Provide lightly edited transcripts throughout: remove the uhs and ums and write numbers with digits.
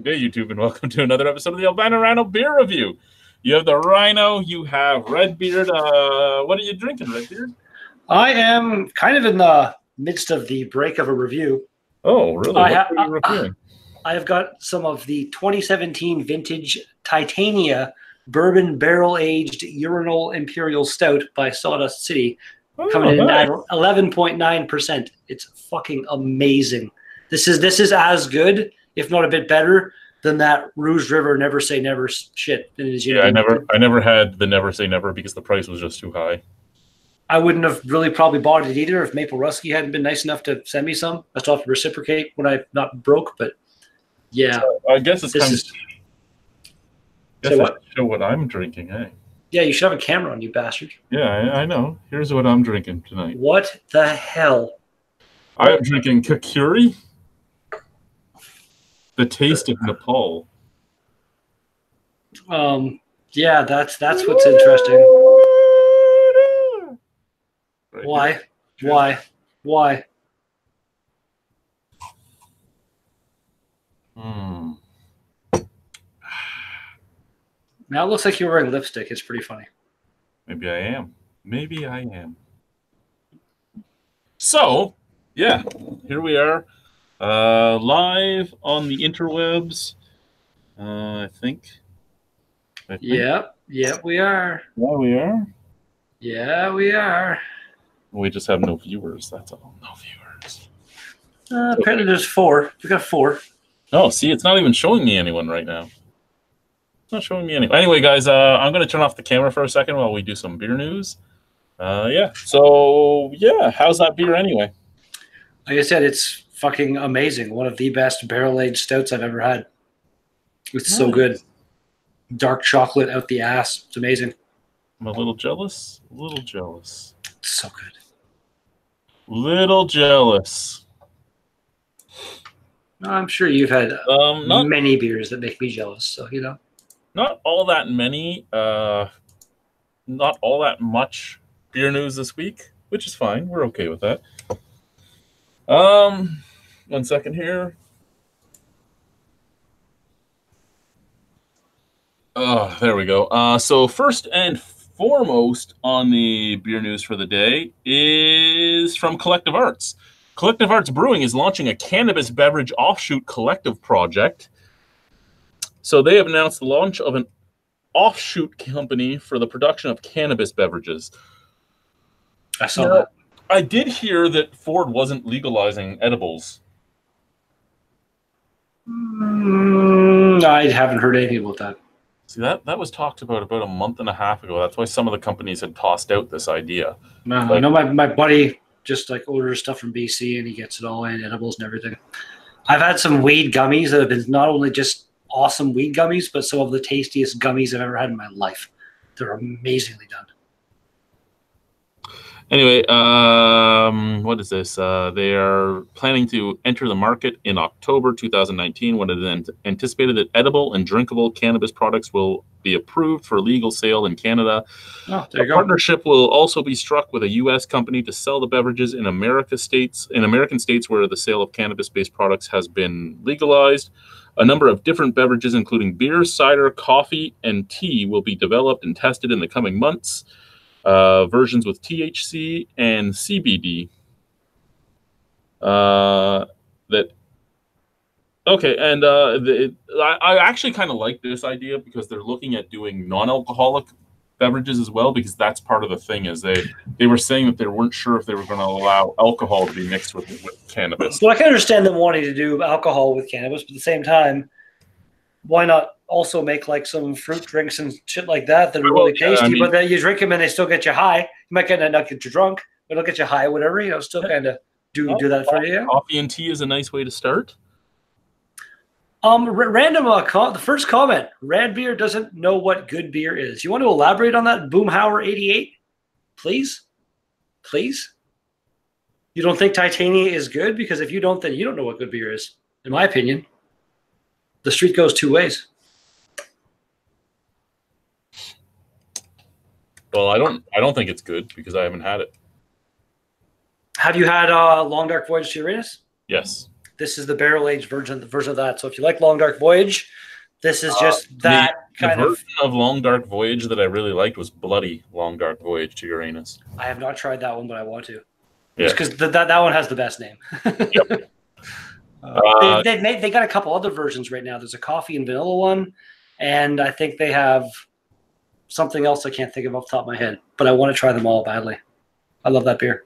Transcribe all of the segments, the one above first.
Good day, YouTube, and welcome to another episode of the Albino Rhino Beer Review. You have the Rhino, you have Redbeard. What are you drinking, Redbeard? I am kind of in the midst of the break of a review. Oh, really? What are you reviewing? I have got some of the 2017 vintage Titania Bourbon Barrel-Aged Urinal Imperial Stout by Sawdust City, coming in at 11.9%. It's fucking amazing. This is as good, if not a bit better, than that Rouge River Never Say Never shit. Yeah, I never had the Never Say Never because the price was just too high. I wouldn't have really probably bought it either if Maple Rusky hadn't been nice enough to send me some. I still have to reciprocate when I'm not broke, but yeah. So I guess it's time to show what I'm drinking, eh? Yeah, you should have a camera on, you bastard. Yeah, I know. Here's what I'm drinking tonight. What the hell? I am drinking Kakuri, the taste of Nepal. Yeah, that's what's interesting. Right. Why? Now it looks like you're wearing lipstick. It's pretty funny. Maybe I am. So, yeah, here we are, live on the interwebs. I think. Yeah, we are. Yeah, we are. We just have no viewers. That's all. No viewers. Apparently, there's 4. We got 4. Oh, see, it's not even showing me anyone right now. It's not showing me anyone. Anyway, guys, I'm going to turn off the camera for a second while we do some beer news. Yeah. So, yeah, how's that beer anyway? Like I said, it's fucking amazing. One of the best barrel-aged stouts I've ever had. It's so good. Dark chocolate out the ass. It's amazing. I'm a little jealous. It's so good. Little jealous. I'm sure you've had many beers that make me jealous, so, you know. Not all that many. Not all that much beer news this week, which is fine. We're okay with that. 1 second here. Oh, there we go. So first and foremost on the beer news for the day is from Collective Arts. Collective Arts Brewing is launching a cannabis beverage offshoot collective project. So they have announced the launch of an offshoot company for the production of cannabis beverages. I saw that. I did hear that Ford wasn't legalizing edibles. I haven't heard anything about that. See, that was talked about a month and a half ago. That's why some of the companies had tossed out this idea. I know my buddy just like orders stuff from BC and he gets it all in, edibles and everything. I've had some weed gummies that have been not only just awesome weed gummies, but some of the tastiest gummies I've ever had in my life. They're amazingly done. Anyway, what is this? They are planning to enter the market in October 2019 when it is anticipated that edible and drinkable cannabis products will be approved for legal sale in Canada. Oh, there you go. Partnership will also be struck with a U.S. company to sell the beverages in American states where the sale of cannabis-based products has been legalized. A number of different beverages, including beer, cider, coffee, and tea, will be developed and tested in the coming months. Versions with THC and CBD. I actually kind of like this idea because they're looking at doing non-alcoholic beverages as well, because that's part of the thing. Is they were saying that they weren't sure if they were going to allow alcohol to be mixed with cannabis. Well, I can understand them wanting to do alcohol with cannabis, but at the same time, why not also make like some fruit drinks and shit like that are really tasty, but then you drink them and they still get you high. You might not get you drunk, but it'll get you high, whatever. You know, still kind of do that for you. Coffee and tea is a nice way to start. Random. The first comment: Rad beer doesn't know what good beer is. You want to elaborate on that, Boomhauer 88, please? You don't think Titania is good? Because if you don't, then you don't know what good beer is. In my opinion, the street goes two ways. Well, I don't think it's good because I haven't had it. Have you had Long Dark Voyage to Uranus? Yes. This is the barrel-aged version of that. So if you like Long Dark Voyage, this is just that the kind version of Long Dark Voyage that I really liked was Bloody Long Dark Voyage to Uranus. I have not tried that one, but I want to. Yeah. Just because that one has the best name. Yep. They got a couple other versions right now. There's a coffee and vanilla one, and I think they have something else I can't think of off the top of my head. But I want to try them all badly. I love that beer.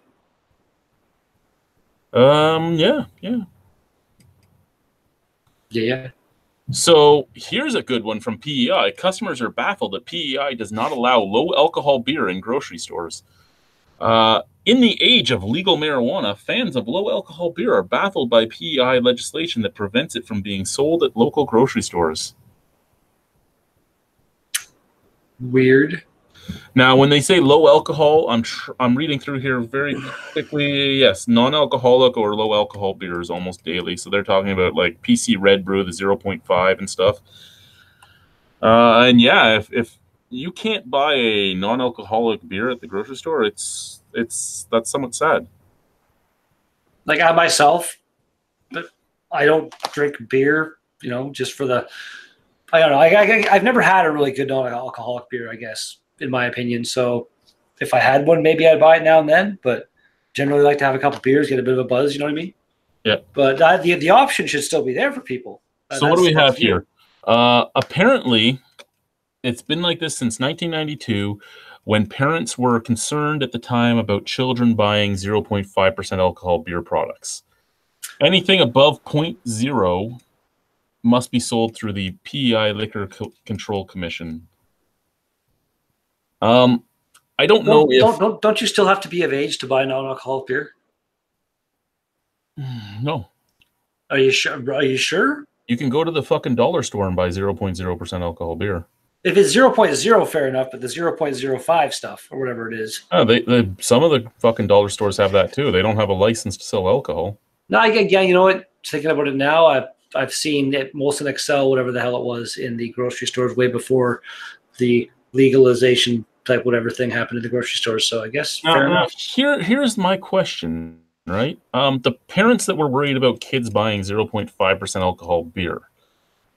Yeah. So here's a good one from PEI. Customers are baffled that PEI does not allow low alcohol beer in grocery stores. In the age of legal marijuana, fans of low alcohol beer are baffled by PEI legislation that prevents it from being sold at local grocery stores. Weird. Now, when they say low alcohol, I'm reading through here very quickly. Yes, non-alcoholic or low alcohol beers almost daily. So they're talking about like PC Red Brew, the 0.5 and stuff. And yeah, if you can't buy a non-alcoholic beer at the grocery store, that's somewhat sad. Like I myself, but I don't drink beer. Just for the. I don't know. I've never had a really good non-alcoholic beer, I guess, in my opinion. So if I had one, maybe I'd buy it now and then. But generally, like to have a couple beers, get a bit of a buzz. You know what I mean? Yeah. But the option should still be there for people. So what do we have here? Apparently, it's been like this since 1992, when parents were concerned at the time about children buying 0.5% alcohol beer products. Anything above 0.0 must be sold through the PEI Liquor Control Commission. I don't know if... Don't you still have to be of age to buy non-alcoholic beer? No. Are you sure? You can go to the fucking dollar store and buy 0.0% alcohol beer. If it's 0.0, fair enough, but the 0.05 stuff or whatever it is. Oh, some of the fucking dollar stores have that too. They don't have a license to sell alcohol. No, yeah, you know what? Thinking about it now, I've seen it, Molson Excel, whatever the hell it was, in the grocery stores way before the legalization type whatever thing happened in the grocery stores. So I guess fair enough. Here's my question, right? The parents that were worried about kids buying 0.5% alcohol beer.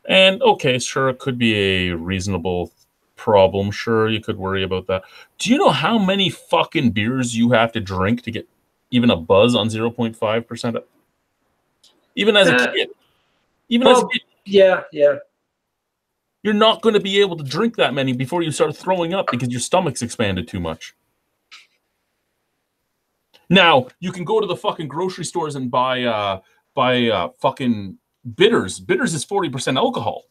And okay, sure, it could be a reasonable problem. Sure, you could worry about that. Do you know how many fucking beers you have to drink to get even a buzz on 0.5%? Even as a kid. As a kid. Yeah. You're not going to be able to drink that many before you start throwing up because your stomach's expanded too much. Now, you can go to the fucking grocery stores and buy fucking bitters. Bitters is 40% alcohol.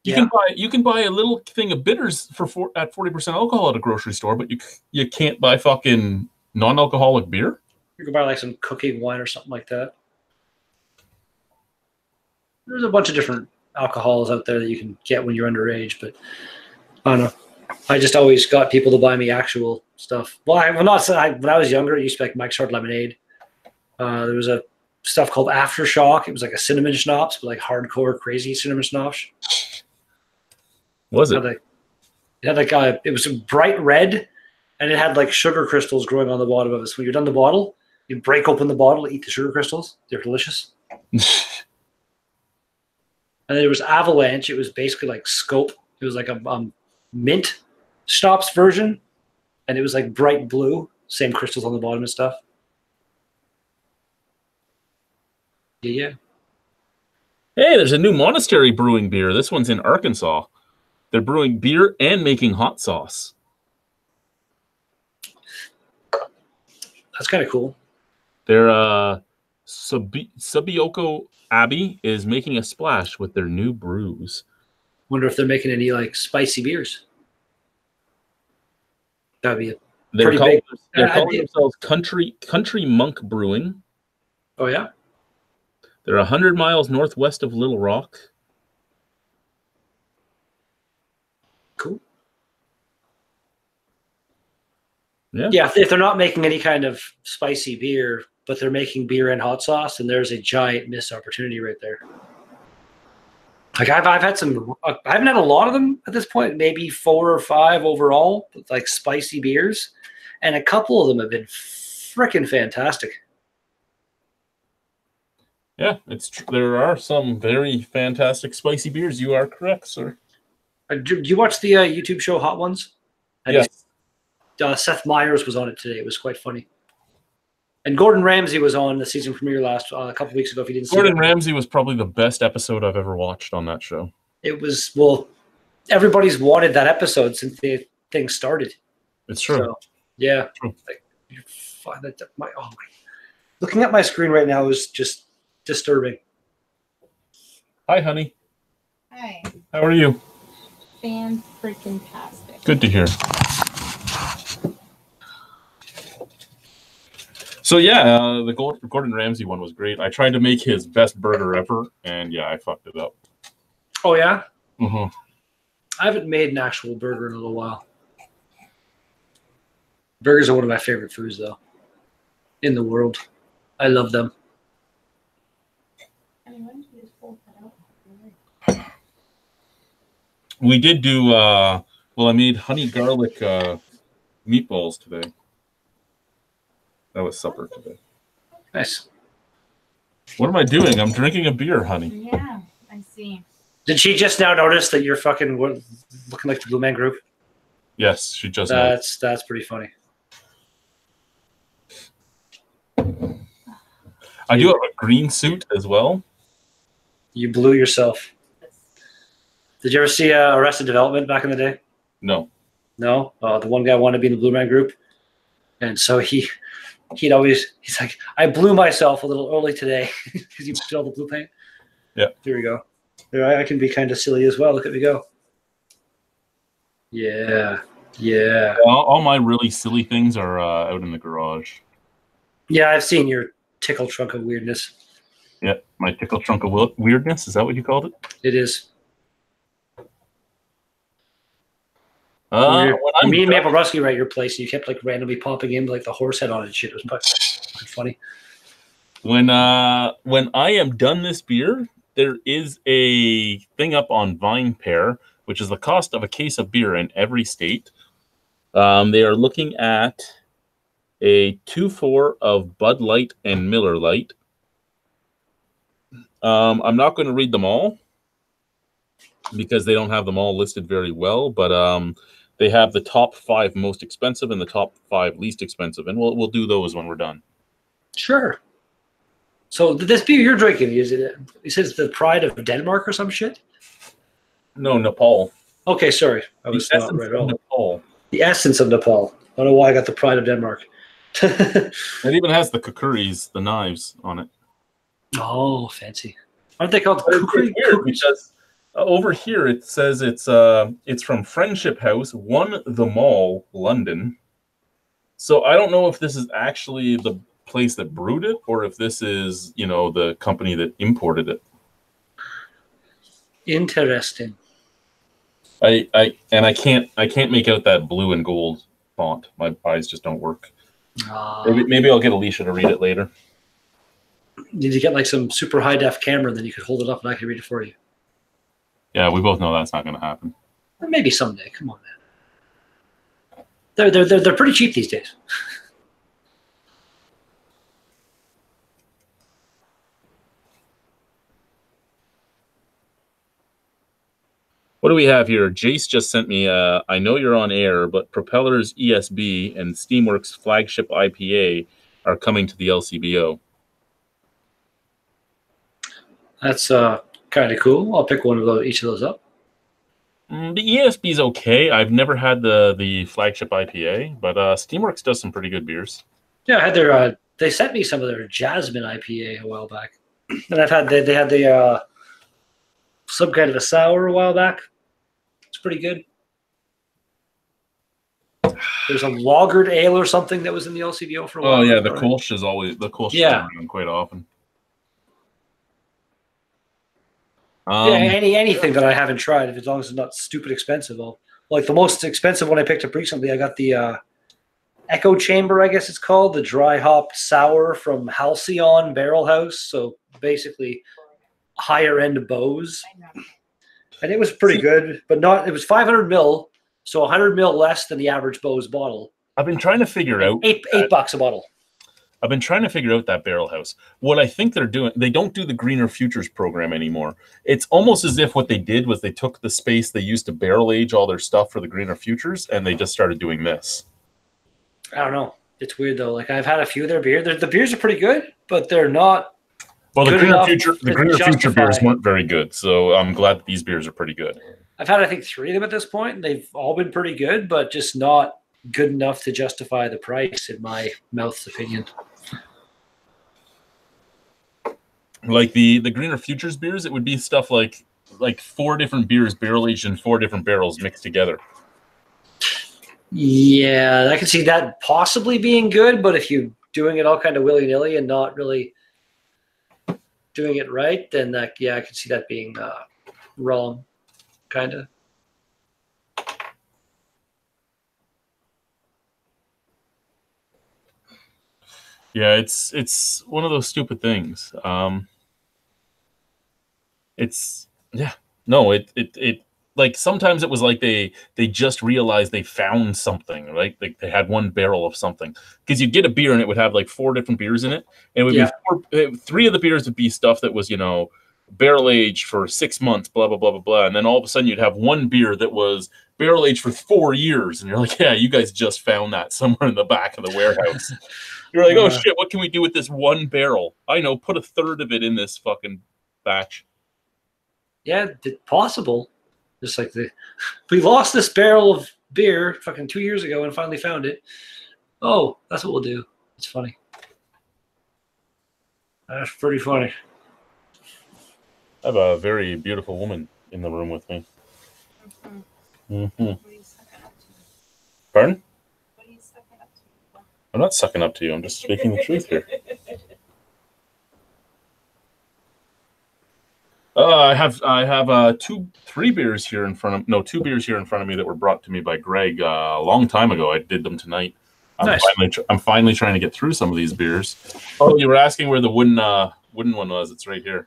You can buy a little thing of bitters at 40% alcohol at a grocery store, but you can't buy fucking non-alcoholic beer. You can buy like some cooking wine or something like that. There's a bunch of different alcohols out there that you can get when you're underage, but I don't know. I just always got people to buy me actual stuff. Well, when I was younger, I used to like Mike's Hard Lemonade. There was a stuff called Aftershock. It was like a cinnamon schnapps, but like hardcore, crazy cinnamon schnapps. Was it? It was bright red, and it had like sugar crystals growing on the bottom of it. So when you're done the bottle, you break open the bottle, eat the sugar crystals. They're delicious. And then there was Avalanche. It was basically like Scope. It was like a mint schnapps version, and it was like bright blue, same crystals on the bottom and stuff. Yeah. Hey, there's a new Monastery brewing beer. This one's in Arkansas. They're brewing beer and making hot sauce. That's kind of cool. Their Subioko Abbey is making a splash with their new brews. Wonder if they're making any like spicy beers. That'd be They're calling themselves Country Monk Brewing. Oh yeah. They're 100 miles northwest of Little Rock. Cool. Yeah. If they're not making any kind of spicy beer, but they're making beer and hot sauce, and there's a giant missed opportunity right there. Like I've had some, I haven't had a lot of them at this point, maybe 4 or 5 overall, like spicy beers, and a couple of them have been freaking fantastic. Yeah, there are some very fantastic spicy beers. You are correct, sir. Do you watch the YouTube show Hot Ones? Yes. Seth Meyers was on it today. It was quite funny. And Gordon Ramsay was on the season premiere a couple weeks ago. If you didn't see Gordon Ramsay was probably the best episode I've ever watched on that show. It was, well, everybody's wanted that episode since the thing started. It's true. So, yeah. True. Looking at my screen right now is just disturbing. Hi, honey. Hi. How are you? Fan-freaking-tastic. Good to hear. So yeah, the Gordon Ramsay one was great. I tried to make his best burger ever, and yeah, I fucked it up. Oh yeah? Mm-hmm. I haven't made an actual burger in a little while. Burgers are one of my favorite foods, though, in the world. I love them. We did do, well, I made honey garlic meatballs today. That was supper today. Nice. What am I doing? I'm drinking a beer, honey. Yeah, I see. Did she just now notice that you're fucking looking like the Blue Man Group? Yes, she just noticed. That's pretty funny. I do have a green suit as well. You blew yourself. Did you ever see Arrested Development back in the day? No. No? The one guy wanted to be in the Blue Man Group. And so he's like, I blew myself a little early today because you spilled the blue paint. Yeah. Here we go. There, I can be kind of silly as well. Look at me go. Yeah. Yeah. All my really silly things are out in the garage. Yeah, I've seen your tickle trunk of weirdness. Yeah, my tickle trunk of weirdness. Is that what you called it? It is. Me and Maple Rusky were at your place, and you kept like randomly popping in like the horse head on it and shit. It was quite funny. When I am done this beer, there is a thing up on VinePair, which is the cost of a case of beer in every state. They are looking at a 2-4 of Bud Light and Miller Lite. I'm not going to read them all because they don't have them all listed very well, but they have the top 5 most expensive and the top 5 least expensive, and we'll do those when we're done. Sure. So this beer you're drinking, is it? It says the Pride of Denmark or some shit. No, Nepal. Okay, sorry, I was not right at all. Nepal. The essence of Nepal. I don't know why I got the Pride of Denmark. It even has the kukuris, the knives on it. Oh, fancy! Aren't they called kukuri? Because over here it says it's from Friendship House, 1 The Mall, London. So I don't know if this is actually the place that brewed it or if this is, you know, the company that imported it. Interesting. I can't make out that blue and gold font. My eyes just don't work. Maybe I'll get Alicia to read it later. Need to get like some super high def camera, and then you could hold it up and I could read it for you. Yeah, we both know that's not going to happen. Or maybe someday. Come on, man. They're pretty cheap these days. What do we have here? Jace just sent me, I know you're on air, but Propeller's ESB and Steamworks flagship IPA are coming to the LCBO. That's kind of cool. I'll pick one of each of those up. The ESB is okay. I've never had the flagship IPA, but Steamworks does some pretty good beers. Yeah, I had their. They sent me some of their Jasmine IPA a while back, and I've had they had the some kind of a sour a while back. It's pretty good. There's a lagered ale or something that was in the LCBO for a while. Oh yeah, the Kolsch is always around quite often. Anything that I haven't tried, as long as it's not stupid expensive. Like the most expensive one I picked up recently, I got the Echo Chamber, I guess it's called, the dry hop sour from Halcyon Barrel House. So basically, higher end Bose, and it was pretty good, but not. It was 500 ml, so 100 ml less than the average Bose bottle. I've been trying to figure out $8 a bottle. I've been trying to figure out that barrel house. What I think they're doing, they don't do the Greener Futures program anymore. It's almost as if what they did was they took the space they used to barrel age all their stuff for the Greener Futures, and they just started doing this. I don't know. It's weird though. Like I've had a few of their beer. The beers are pretty good, but they're not. Well, the good Greener enough Future, the to Greener Future justify- beers weren't very good, so I'm glad that these beers are pretty good. I've had I think 3 of them at this point, and they've all been pretty good, but just not good enough to justify the price, in my mouth's opinion. Like the Greener Futures beers, it would be stuff like 4 different beers barrel aged in 4 different barrels mixed together. Yeah, I can see that possibly being good, but if you're doing it all kind of willy-nilly and not really doing it right, then I can see that being wrong, kind of. Yeah, it's one of those stupid things. It like sometimes it was like they just realized they found something, right? Like they had one barrel of something, because you'd get a beer and it would have like 4 different beers in it, and it would be 3 of the beers would be stuff that was barrel aged for 6 months, blah blah blah blah blah, and then all of a sudden you'd have one beer that was barrel aged for 4 years, and you're like, yeah, you guys just found that somewhere in the back of the warehouse. You're like, oh shit, what can we do with this one barrel? I know, put a third of it in this fucking batch. Yeah, possible. Just like we lost this barrel of beer fucking 2 years ago and finally found it. Oh, that's what we'll do. It's funny. That's pretty funny. I have a very beautiful woman in the room with me. Mm-hmm. Pardon? I'm not sucking up to you. I'm just speaking the truth here. I have 2 beers here in front of 2 beers here in front of me that were brought to me by Greg a long time ago. I did them tonight. Nice. I'm finally trying to get through some of these beers. Oh, you were asking where the wooden one was. It's right here.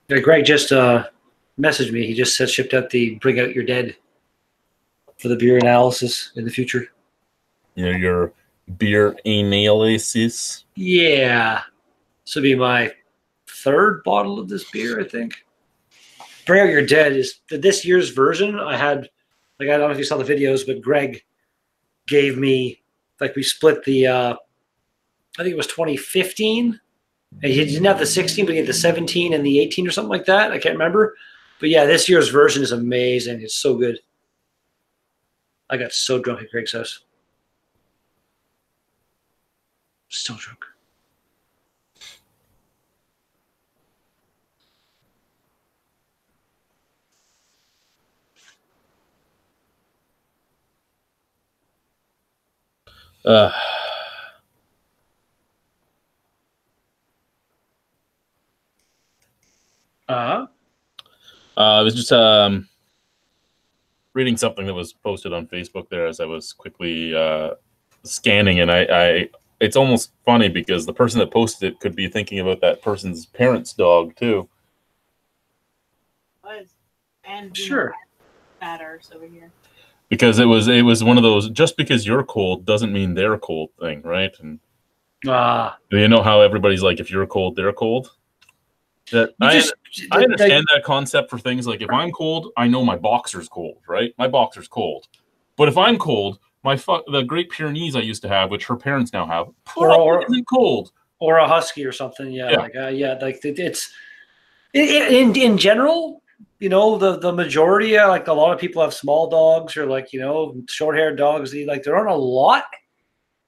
Yeah, Greg just messaged me. He just said shipped out the Bring Out Your Dead for the beer analysis in the future. Your beer analysis. Yeah. This will be my 3rd bottle of this beer, I think. Bring Out Your Dead is this year's version. I had, I don't know if you saw the videos, but Greg gave me, we split the, I think it was 2015. And he didn't have the 16, but he had the 17 and the 18 or something like that. I can't remember. But yeah, this year's version is amazing. It's so good. I got so drunk at Greg's house. So drunk. I was just reading something that was posted on Facebook there as I was quickly scanning, and I it's almost funny because the person that posted it could be thinking about that person's parents' dog too. And sure. Bad arse over here. Because it was one of those, just because you're cold doesn't mean they're cold thing, right? And you know how everybody's like, if you're cold, they're cold. I understand that concept for things like, if I'm cold, I know my boxer's cold, right? My boxer's cold. But if I'm cold, the Great Pyrenees I used to have, which her parents now have, isn't cold. Or a husky or something, it's in general. The majority, a lot of people have small dogs or short-haired dogs. There aren't a lot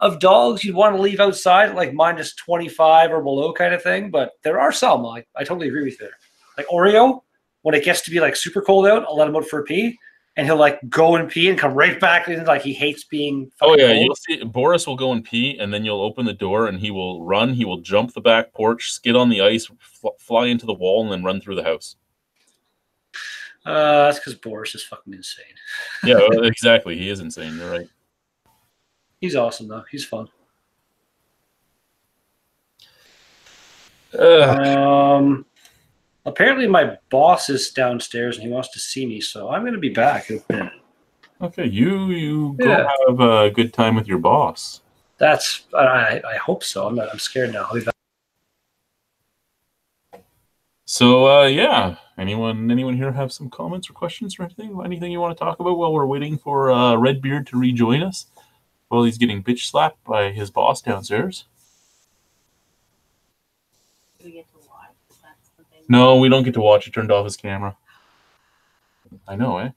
of dogs you'd want to leave outside at minus 25 or below kind of thing, but there are some. I totally agree with you there. Like Oreo, when it gets to be super cold out, I'll let him out for a pee, and he'll go and pee and come right back in. He hates being cold. You'll see Boris will go and pee, and then you'll open the door and he will run. He will jump the back porch, skid on the ice, fly into the wall, and then run through the house. That's because Boris is fucking insane. Yeah, exactly. He is insane. You're right. He's awesome, though. He's fun. Uh, Apparently my boss is downstairs and he wants to see me, so I'm going to be back in a minute. Okay, you Yeah. go have a good time with your boss. That's I hope so. I'm scared now. So yeah, anyone here have some comments or questions or anything you want to talk about while we're waiting for Redbeard to rejoin us while he's getting bitch slapped by his boss downstairs? Do we get to watch? That's the thing. No, we don't get to watch. He turned off his camera. I know, eh?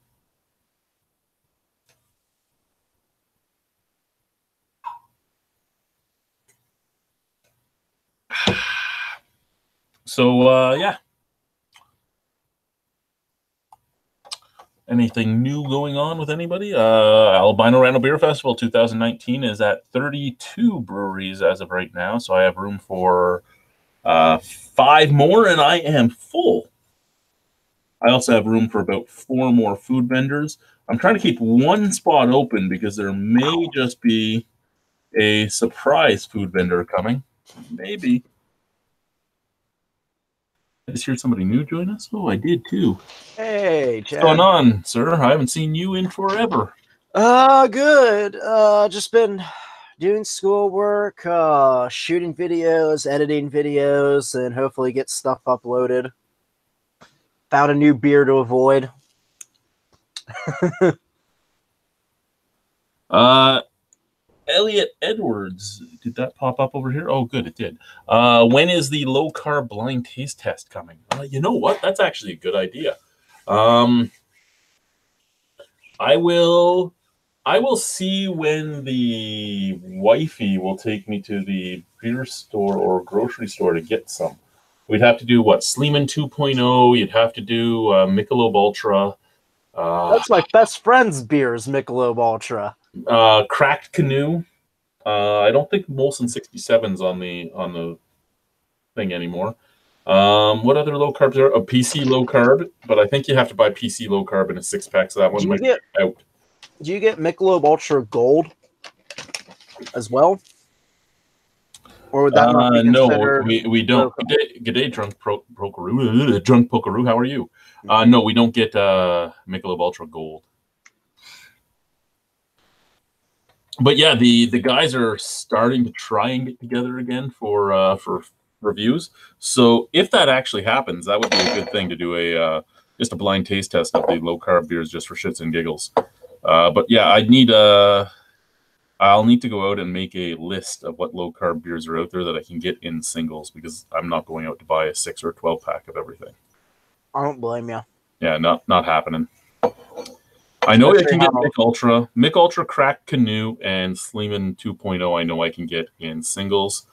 So yeah. Anything new going on with anybody? Albino Rhino Beer Festival 2019 is at 32 breweries as of right now, so I have room for 5 more, and I am full. I also have room for about 4 more food vendors. I'm trying to keep one spot open because there may just be a surprise food vendor coming. Maybe. I just heard somebody new join us. Oh, I did too. Hey, What's going on, sir? I haven't seen you in forever. Good. Just been doing schoolwork, shooting videos, editing videos, and hopefully get stuff uploaded. Found a new beer to avoid. Elliot Edwards, did that pop up over here? Oh, good, it did. When is the low carb blind taste test coming? You know what? That's actually a good idea. I will see when the wifey will take me to the beer store or grocery store to get some. We'd have to do what? Sleeman 2.0. You'd have to do Michelob Ultra. That's my best friend's beers, Michelob Ultra. Cracked Canoe. I don't think Molson 67's on the thing anymore. What other low carbs are? A PC low carb, but I think you have to buy PC low carb in a 6-pack, so that one might be out. Do you get Michelob Ultra Gold as well? Or would that not be considered? No, we don't. Good day, drunk Pokeroo. Drunk Pokeroo, how are you? No, we don't get Michelob Ultra Gold. But yeah, the guys are starting to try and get together again for reviews. So if that actually happens, that would be a good thing to do just a blind taste test of the low carb beers just for shits and giggles. But yeah, I'll need to go out and make a list of what low carb beers are out there that I can get in singles, because I'm not going out to buy a 6 or 12 pack of everything. I don't blame you. Yeah, not happening. I know I can get Mick Ultra, Cracked Canoe, and Sleeman 2.0. I know I can get in singles.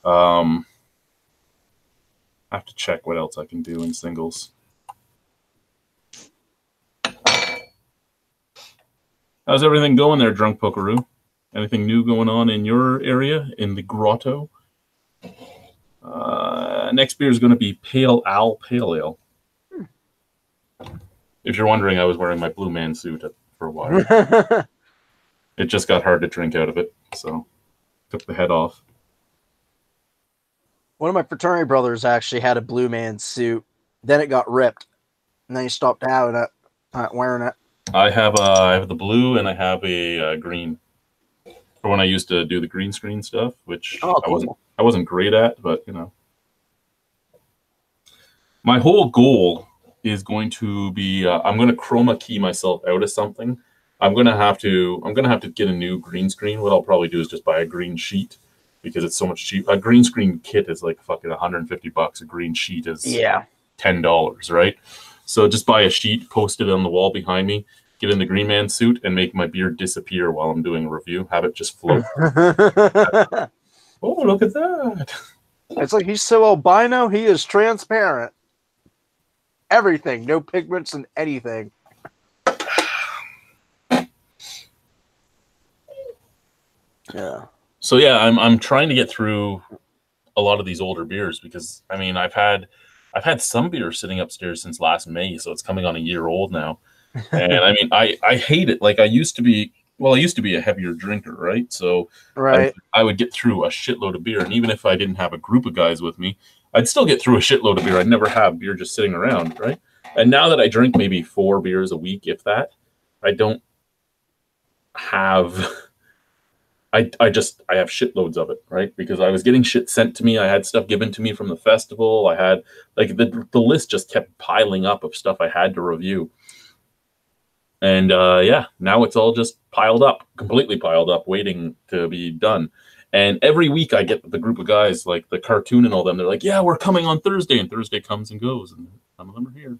I have to check what else I can do in singles. How's everything going there, Drunk Pokeroo? Anything new going on in your area, in the grotto? Next beer is going to be Pale Al Pale Ale. If you're wondering, I was wearing my Blue Man suit for a while. It just got hard to drink out of it, so took the head off. One of my fraternity brothers actually had a Blue Man suit. Then it got ripped, and then he stopped having it, not wearing it. I have the blue, and I have a green. For when I used to do the green screen stuff, which cool. I wasn't great at, but you know. My whole goal is going to be I'm going to chroma key myself out of something. I'm going to have to get a new green screen. What I'll probably do is just buy a green sheet, because it's so much cheap. A green screen kit is like fucking $150. A green sheet is $10, right? So just buy a sheet, post it on the wall behind me, get in the Green Man suit, and make my beard disappear while I'm doing a review. Have it just float. Oh, look at that. It's like he's so albino, he is transparent. Everything, no pigments and anything. Yeah. So yeah, I'm trying to get through a lot of these older beers, because I mean I've had some beers sitting upstairs since last May, so it's coming on a year old now. And I mean I hate it. Like I used to be a heavier drinker, right? So I would get through a shitload of beer, and even if I didn't have a group of guys with me, I'd still get through a shitload of beer. I'd never have beer just sitting around, right? And now that I drink maybe 4 beers a week, if that, I don't have. I have shitloads of it, right? Because I was getting shit sent to me. I had stuff given to me from the festival. I had like the list just kept piling up of stuff I had to review. And yeah, now it's all just piled up, completely piled up, waiting to be done. And every week I get the group of guys, like the cartoon and all them, they're like, yeah, we're coming on Thursday. And Thursday comes and goes, and none of them are here.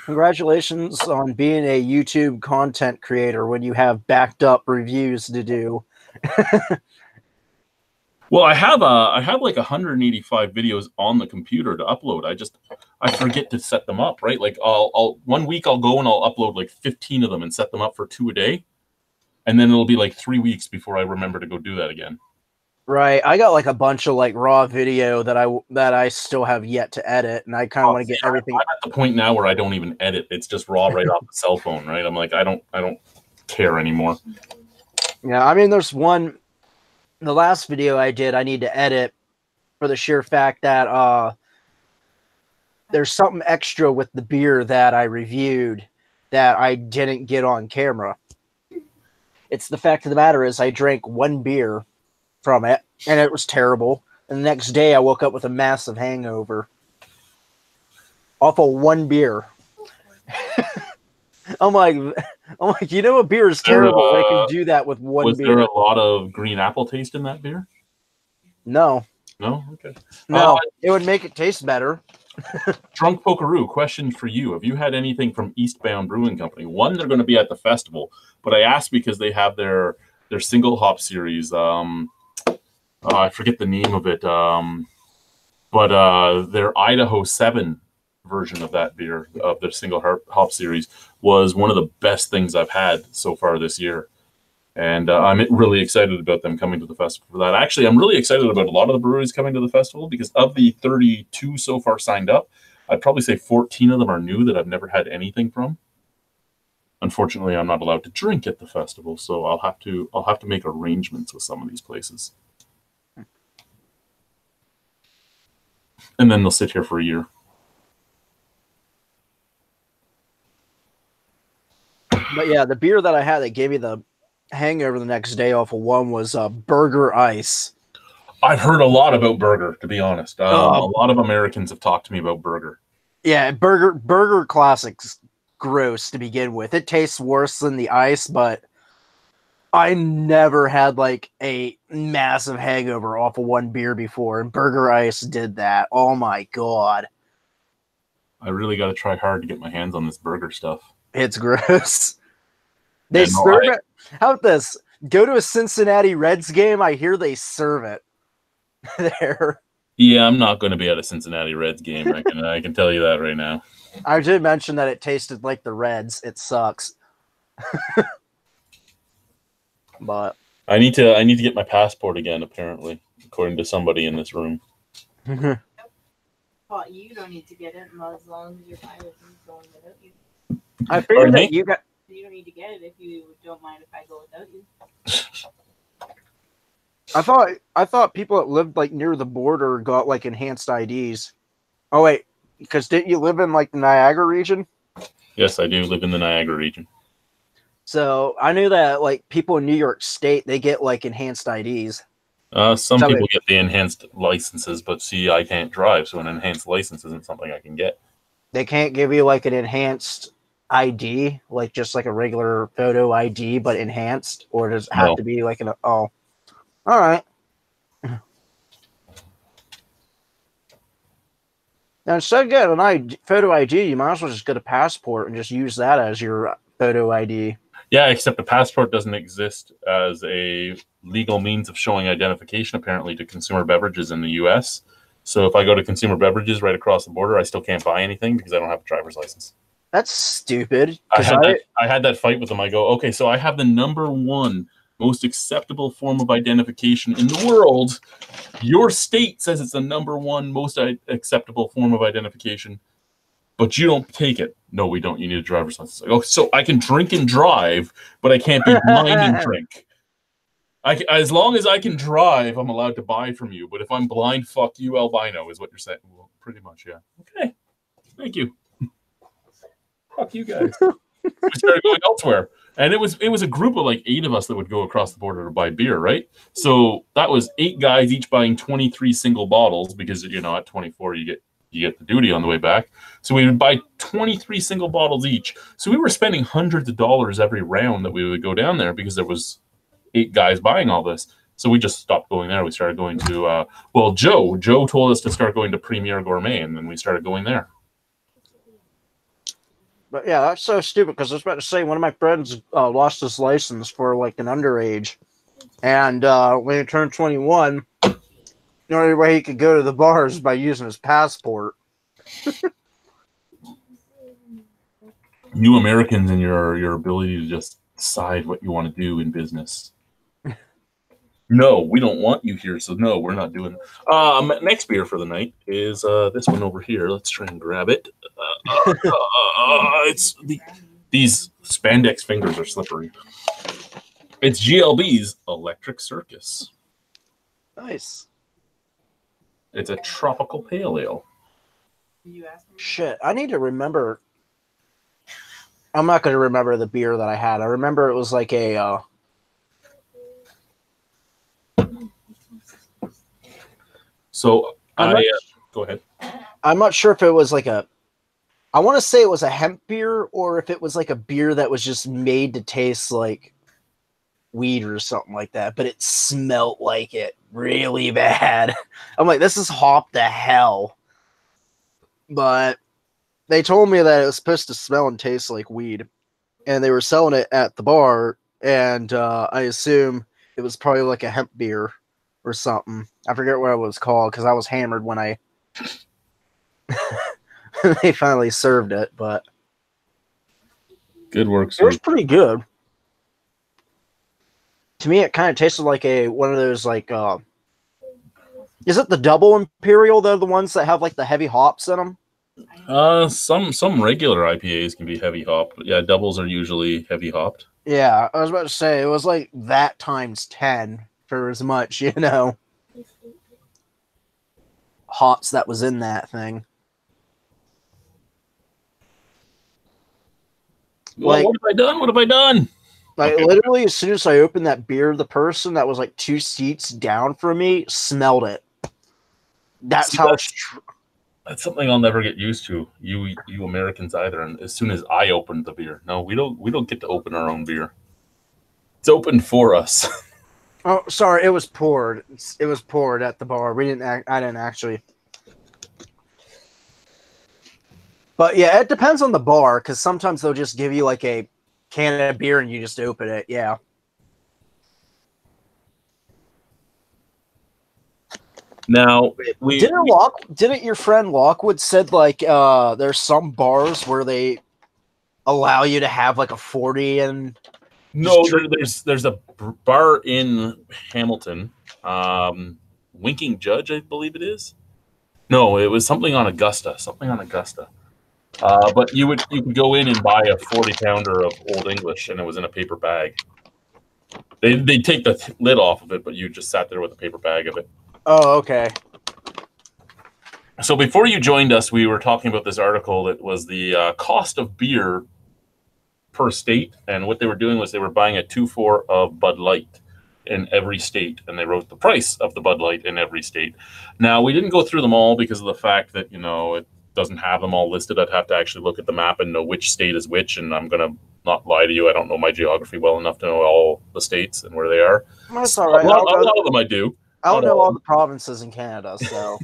Congratulations on being a YouTube content creator when you have backed up reviews to do. Well, I have like 185 videos on the computer to upload. I forget to set them up, right? Like I'll 1 week I'll go and I'll upload like 15 of them and set them up for 2 a day. And then it'll be like 3 weeks before I remember to go do that again. Right. I got like a bunch of like raw video that I still have yet to edit, and I kind of want to get everything. I'm at the point now where I don't even edit. It's just raw right off the cell phone, right? I'm like, I don't care anymore. Yeah, I mean, there's one. The last video I did, I need to edit for the sheer fact that there's something extra with the beer that I reviewed that I didn't get on camera. It's the fact of the matter is I drank one beer from it, and it was terrible. And the next day, I woke up with a massive hangover off of one beer. I'm like, you know, a beer is terrible. They can do that with one beer. Was there a lot of green apple taste in that beer? No. No? Okay. No, it would make it taste better. Drunk Pokeroo, question for you. Have you had anything from Eastbound Brewing Company? One, they're going to be at the festival, but I asked because they have their single hop series. I forget the name of it, but their Idaho 7 version of that beer, of their single hop series, was one of the best things I've had so far this year. And I'm really excited about them coming to the festival for that. Actually, I'm really excited about a lot of the breweries coming to the festival because of the 32 so far signed up, I'd probably say 14 of them are new that I've never had anything from. Unfortunately, I'm not allowed to drink at the festival, so I'll have to make arrangements with some of these places. And then they'll sit here for a year. But yeah, the beer that I had that gave me the hangover the next day off of one was Burger Ice. I've heard a lot about Burger, to be honest. A lot of Americans have talked to me about Burger. Yeah, Burger Classic's gross to begin with. It tastes worse than the ice, but I never had like a massive hangover off of one beer before, and Burger Ice did that. Oh my god. I really got to try hard to get my hands on this Burger stuff. It's gross. They serve it. How about this? Go to a Cincinnati Reds game. I hear they serve it there. Yeah, I'm not going to be at a Cincinnati Reds game. I can tell you that right now. I did mention that it tasted like the Reds. It sucks. But I need to get my passport again, apparently, according to somebody in this room. Well, you don't need to get it as long as your pilot is going without you. I figured that you don't need to get it if you don't mind if I go without you. I thought people that lived like near the border got like enhanced IDs. Oh wait, because didn't you live in like the Niagara region? Yes, I do live in the Niagara region. So I knew that like people in New York State, they get like enhanced IDs. Some people get the enhanced licenses, but see, I can't drive, so an enhanced license isn't something I can get. They can't give you like an enhanced ID, like just like a regular photo ID, but enhanced, or does it have to be like an all right. Now instead of getting an photo ID, you might as well just get a passport and just use that as your photo ID. Yeah, except the passport doesn't exist as a legal means of showing identification, apparently, to consumer beverages in the U.S. So if I go to consumer beverages right across the border, I still can't buy anything because I don't have a driver's license. That's stupid. I had that fight with them. I go, okay, so I have the #1 most acceptable form of identification in the world. Your state says it's the #1 most acceptable form of identification, but you don't take it. No, we don't. You need a driver's license. Like, oh, so I can drink and drive, but I can't be blind and drink. As long as I can drive, I'm allowed to buy from you. But if I'm blind, fuck you, albino, is what you're saying. Well, pretty much, yeah. Okay. Thank you. Fuck you guys. We started going elsewhere. And it was a group of like 8 of us that would go across the border to buy beer, right? So that was 8 guys each buying 23 single bottles because at 24 you get the duty on the way back. So we would buy 23 single bottles each. So we were spending hundreds of dollars every round that we would go down there because there was 8 guys buying all this. So we just stopped going there. We started going to Joe told us to start going to Premier Gourmet, and then we started going there. But yeah, that's so stupid because I was about to say one of my friends lost his license for like an underage, and when he turned 21, the only way he could go to the bar is by using his passport. You Americans and your ability to just decide what you want to do in business. No, we don't want you here, so no, we're not doing it. Next beer for the night is this one over here. Let's try and grab it. These spandex fingers are slippery. It's GLB's Electric Circus. Nice. It's a tropical pale ale. Shit, I need to remember. I'm not going to remember the beer that I had. I remember it was like a... So go ahead. I'm not sure if it was like a... I want to say it was a hemp beer or if it was like a beer that was just made to taste like weed or something like that, but it smelled like it really bad. I'm like, this is hop to hell. But they told me that it was supposed to smell and taste like weed, and they were selling it at the bar, and I assume it was probably like a hemp beer or something. I forget what it was called because I was hammered when I they finally served it, but good work, it sir. was pretty good. To me, it kind of tasted like one of those like is it the double imperial? They're the ones that have like the heavy hops in them. Some regular IPAs can be heavy hopped, but yeah, doubles are usually heavy hopped. Yeah, I was about to say it was like that times 10 for as much, hops that was in that thing. Well, what have I done? What have I done? Like literally, as soon as I opened that beer, the person that was like 2 seats down from me smelled it. That's how. That's something I'll never get used to. You Americans either. And as soon as I opened the beer, no, we don't get to open our own beer. It's opened for us. Oh, sorry, it was poured. It was poured at the bar. I didn't actually. But yeah, it depends on the bar because sometimes they'll just give you like a can of beer and you just open it. Yeah. Now, didn't your friend Lockwood said like there's some bars where they allow you to have like a 40 and no, there's a bar in Hamilton, Winking Judge, I believe it is. No, it was something on Augusta. But you could go in and buy a 40-pounder of Old English, and it was in a paper bag. They'd take the lid off of it, but you just sat there with a paper bag of it. Oh, okay. So before you joined us, we were talking about this article that was the cost of beer per state, and what they were doing was they were buying a 2-4 of Bud Light in every state, and they wrote the price of the Bud Light in every state. Now, we didn't go through them all because of the fact that, it doesn't have them all listed. I'd have to actually look at the map and know which state is which, and I'm going to not lie to you. I don't know my geography well enough to know all the states and where they are. That's all right. A lot of them I do. I don't know all the provinces in Canada, so.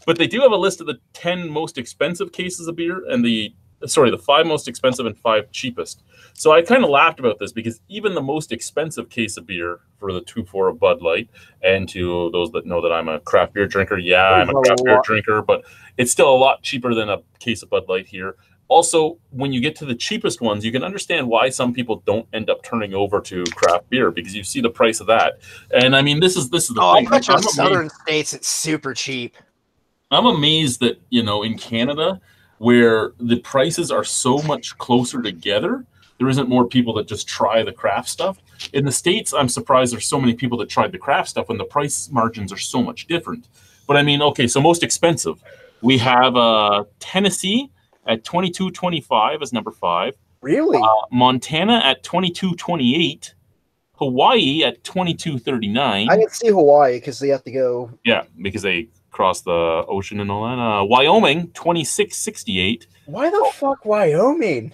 But they do have a list of the 10 most expensive cases of beer and the 5 most expensive and 5 cheapest. So I kind of laughed about this because even the most expensive case of beer for the 2-4 of Bud Light, and to those that know that I'm a craft beer drinker, I'm a craft beer drinker, but it's still a lot cheaper than a case of Bud Light here. Also, when you get to the cheapest ones, you can understand why some people don't end up turning over to craft beer because you see the price of that. And I mean, this is the thing. I bet you in southern states it's super cheap. I'm amazed that, in Canada, where the prices are so much closer together, there isn't more people that just try the craft stuff. In the States, I'm surprised there's so many people that tried the craft stuff when the price margins are so much different. But I mean, okay, so most expensive. We have Tennessee at $22.25 as number 5. Really? Montana at 22.28. Hawaii at 22.39. I can see Hawaii because they have to go. Yeah, because they cross the ocean and all that. Wyoming 26.68. Why the fuck Wyoming?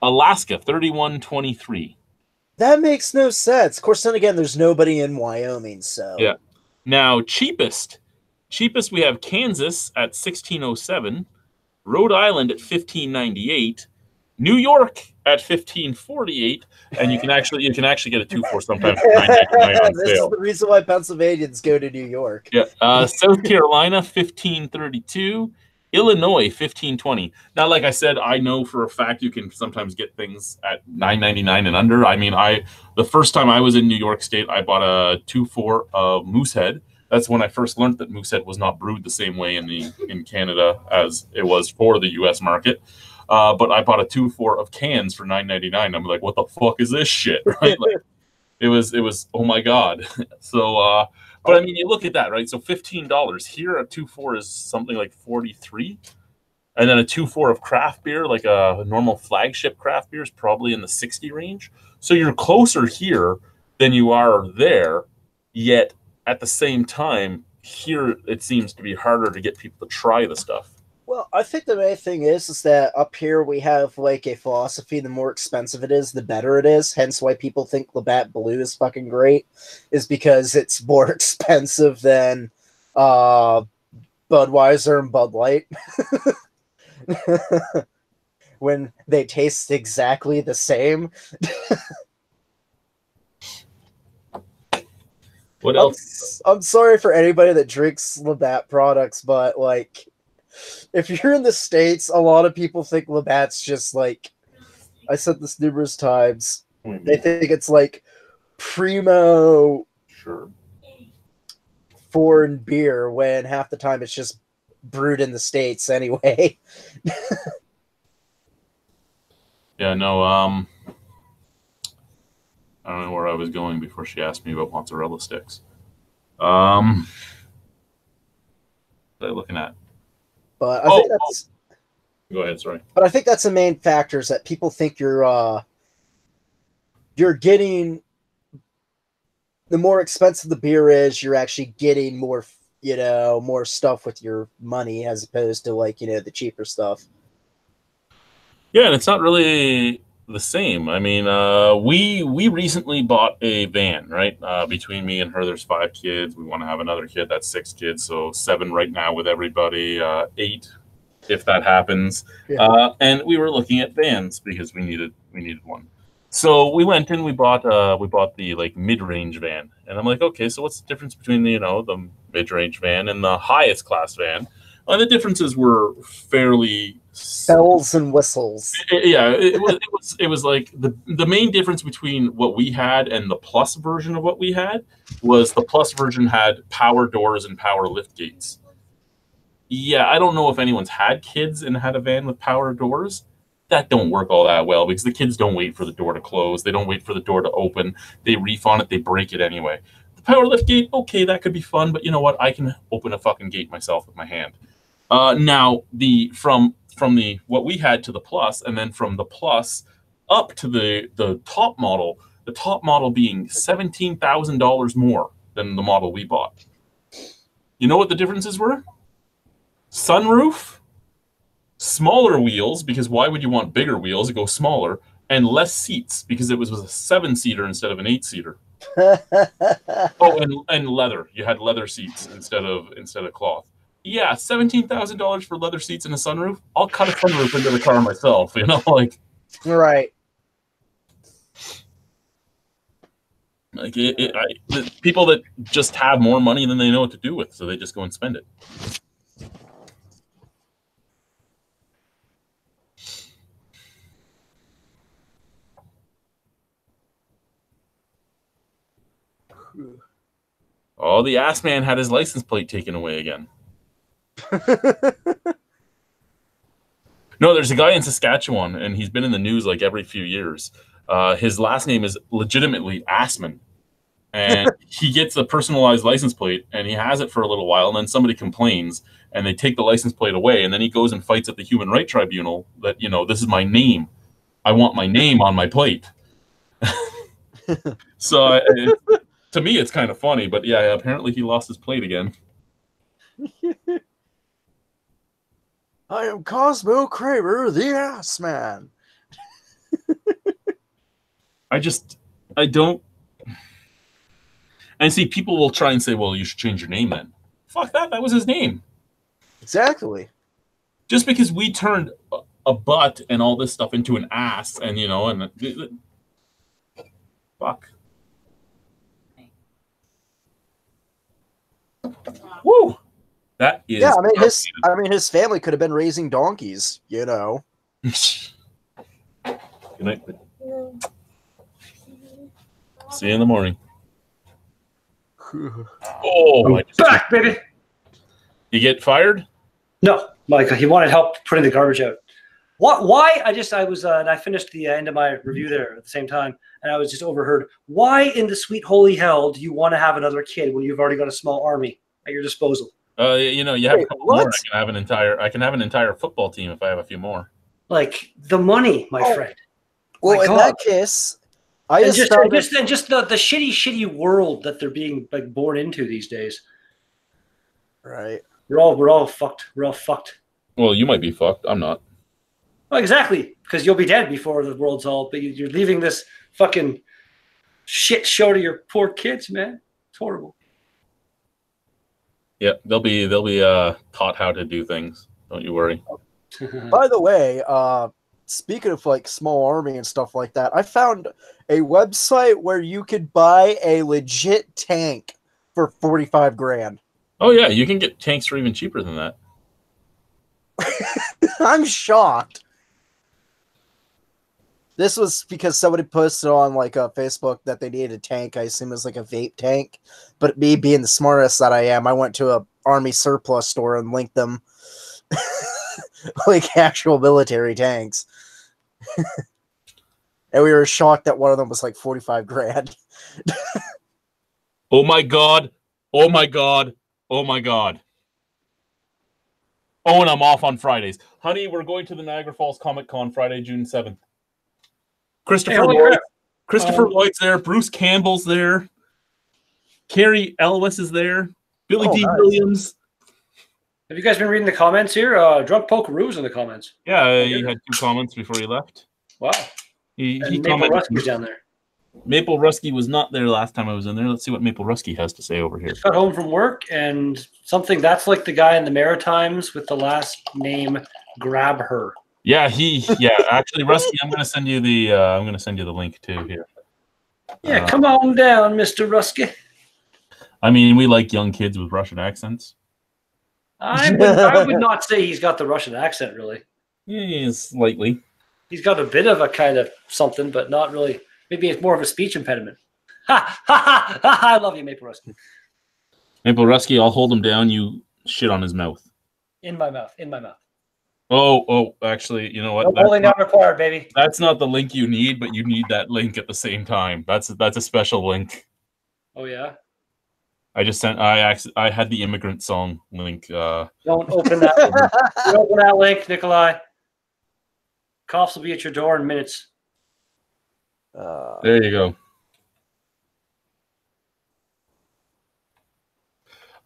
Alaska 31.23. That makes no sense. Of course, then again, there's nobody in Wyoming, so Yeah. Now cheapest we have Kansas at 16.07, Rhode Island at 15.98, New York at 15.48, and you can actually get a 2-4 sometimes for $9.99 on this sale. is the reason why Pennsylvanians go to New York. Yeah, South Carolina 15.32, Illinois 15.20. Now, like I said, I know for a fact you can sometimes get things at $9.99 and under. I mean, the first time I was in New York State, I bought a 2-4 of Moosehead. That's when I first learned that Moosehead was not brewed the same way in Canada as it was for the U.S. market. But I bought a 2-4 of cans for $9.99. I'm like, what the fuck is this shit? Right? Like, it was oh my god. So, but I mean, you look at that, right? So $15 here, a 2-4 is something like 43, and then a 2-4 of craft beer, like a normal flagship craft beer, is probably in the 60 range. So you're closer here than you are there. Yet at the same time, here it seems to be harder to get people to try the stuff. Well, I think the main thing is that up here we have like a philosophy: the more expensive it is, the better it is. Hence why people think Labatt Blue is fucking great, is because it's more expensive than Budweiser and Bud Light. When they taste exactly the same. What else? I'm sorry for anybody that drinks Labatt products, but like, if you're in the States, a lot of people think Labatt's just like, I said this numerous times, they think it's like primo foreign beer, when half the time it's just brewed in the States anyway. Yeah, no, I don't know where I was going before she asked me about mozzarella sticks. What am I looking at? But I think that's. Go ahead, sorry. But I think that's the main factor, is that people think you're getting. The more expensive the beer is, you're actually getting more, more stuff with your money, as opposed to like, the cheaper stuff. Yeah, and it's not really the same. I mean, we recently bought a van, right? Between me and her, there's 5 kids. We want to have another kid. That's 6 kids, so 7 right now with everybody. 8, if that happens. Yeah. And we were looking at vans because we needed one. So we went and we bought the like mid-range van, and I'm like, okay, so what's the difference between the mid-range van and the highest class van? The differences were fairly bells and whistles. Yeah, it was like the main difference between what we had and the plus version of what we had was the plus version had power doors and power lift gates. Yeah, I don't know if anyone's had kids and had a van with power doors. That don't work all that well because the kids don't wait for the door to close. They don't wait for the door to open. They reef on it. They break it anyway. The power lift gate, okay, that could be fun, but you know what? I can open a fucking gate myself with my hand. Now from the what we had to the plus, and then from the plus up to the top model being $17,000 more than the model we bought. You know what the differences were? Sunroof, smaller wheels, because why would you want bigger wheels? It goes smaller, and less seats because it was a 7-seater instead of an 8-seater. Oh, and leather. You had leather seats instead of cloth. Yeah, $17,000 for leather seats and a sunroof. I'll cut a sunroof into the car myself. Like right. Like the people that just have more money than they know what to do with, so they just go and spend it. Oh, the ass man had his license plate taken away again. No, there's a guy in Saskatchewan, and he's been in the news like every few years. His last name is legitimately Assman, and he gets a personalized license plate, and he has it for a little while, and then somebody complains, and they take the license plate away, and then he goes and fights at the Human Rights Tribunal that, this is my name. I want my name on my plate. So to me, it's kind of funny, but yeah, apparently he lost his plate again. I am Cosmo Kramer, the Ass Man. I don't. And see, people will try and say, well, you should change your name then. Fuck that. That was his name. Exactly. Just because we turned a butt and all this stuff into an ass and, fuck. Woo! That is. Yeah, I mean, his family could have been raising donkeys, you know. Good night. See you in the morning. Oh, I'm back, baby. You get fired? No, Mike. He wanted help putting the garbage out. What? Why? I finished the end of my review there at the same time, and I was just overheard. Why in the sweet holy hell do you want to have another kid when you've already got a small army at your disposal? You have a couple more. I can have an entire football team if I have a few more. Like the money, my friend. Well, in that case, just the shitty world that they're being like born into these days. Right. We're all fucked. We're all fucked. Well, you might be fucked. I'm not. Well, exactly, because you'll be dead before the world's all. But you're leaving this fucking shit show to your poor kids, man. It's horrible. Yeah, they'll be taught how to do things. Don't you worry. By the way, speaking of like small army and stuff like that, I found a website where you could buy a legit tank for 45 grand. Oh yeah, you can get tanks for even cheaper than that. I'm shocked. This was because somebody posted on like Facebook that they needed a tank. I assume it was like a vape tank. But me being the smartest that I am, I went to a army surplus store and linked them like actual military tanks. And we were shocked that one of them was like 45 grand. Oh my god. Oh my god. Oh my god. Oh, and I'm off on Fridays. Honey, we're going to the Niagara Falls Comic Con Friday, June 7th. Christopher Lloyd's there. Bruce Campbell's there. Carrie Elwes is there. Billy D. Nice. Williams. Have you guys been reading the comments here? Drunk Pokeroo's in the comments. Yeah, he had 2 comments before he left. Wow. He Maple Rusky's down there. Maple Rusky was not there last time I was in there. Let's see what Maple Rusky has to say over here. Just got home from work and something that's like the guy in the Maritimes with the last name Grab Her. Yeah, actually, Rusky, I'm gonna send you the link too here. Yeah, come on down, Mr. Rusky. I mean, we like young kids with Russian accents. I would not say he's got the Russian accent, really. Yeah, slightly. He's got a bit of a kind of something, but not really. Maybe it's more of a speech impediment. Ha, ha, ha, ha, I love you, Maple Rusky. Maple Rusky, I'll hold him down. You shit on his mouth. In my mouth. Oh, actually, you know what? No holding down required, baby. That's not the link you need, but you need that link at the same time. That's a special link. Oh, yeah? I just sent. I had the immigrant song link. Don't open that. Don't open that link, Nikolai. Cops will be at your door in minutes. There you go.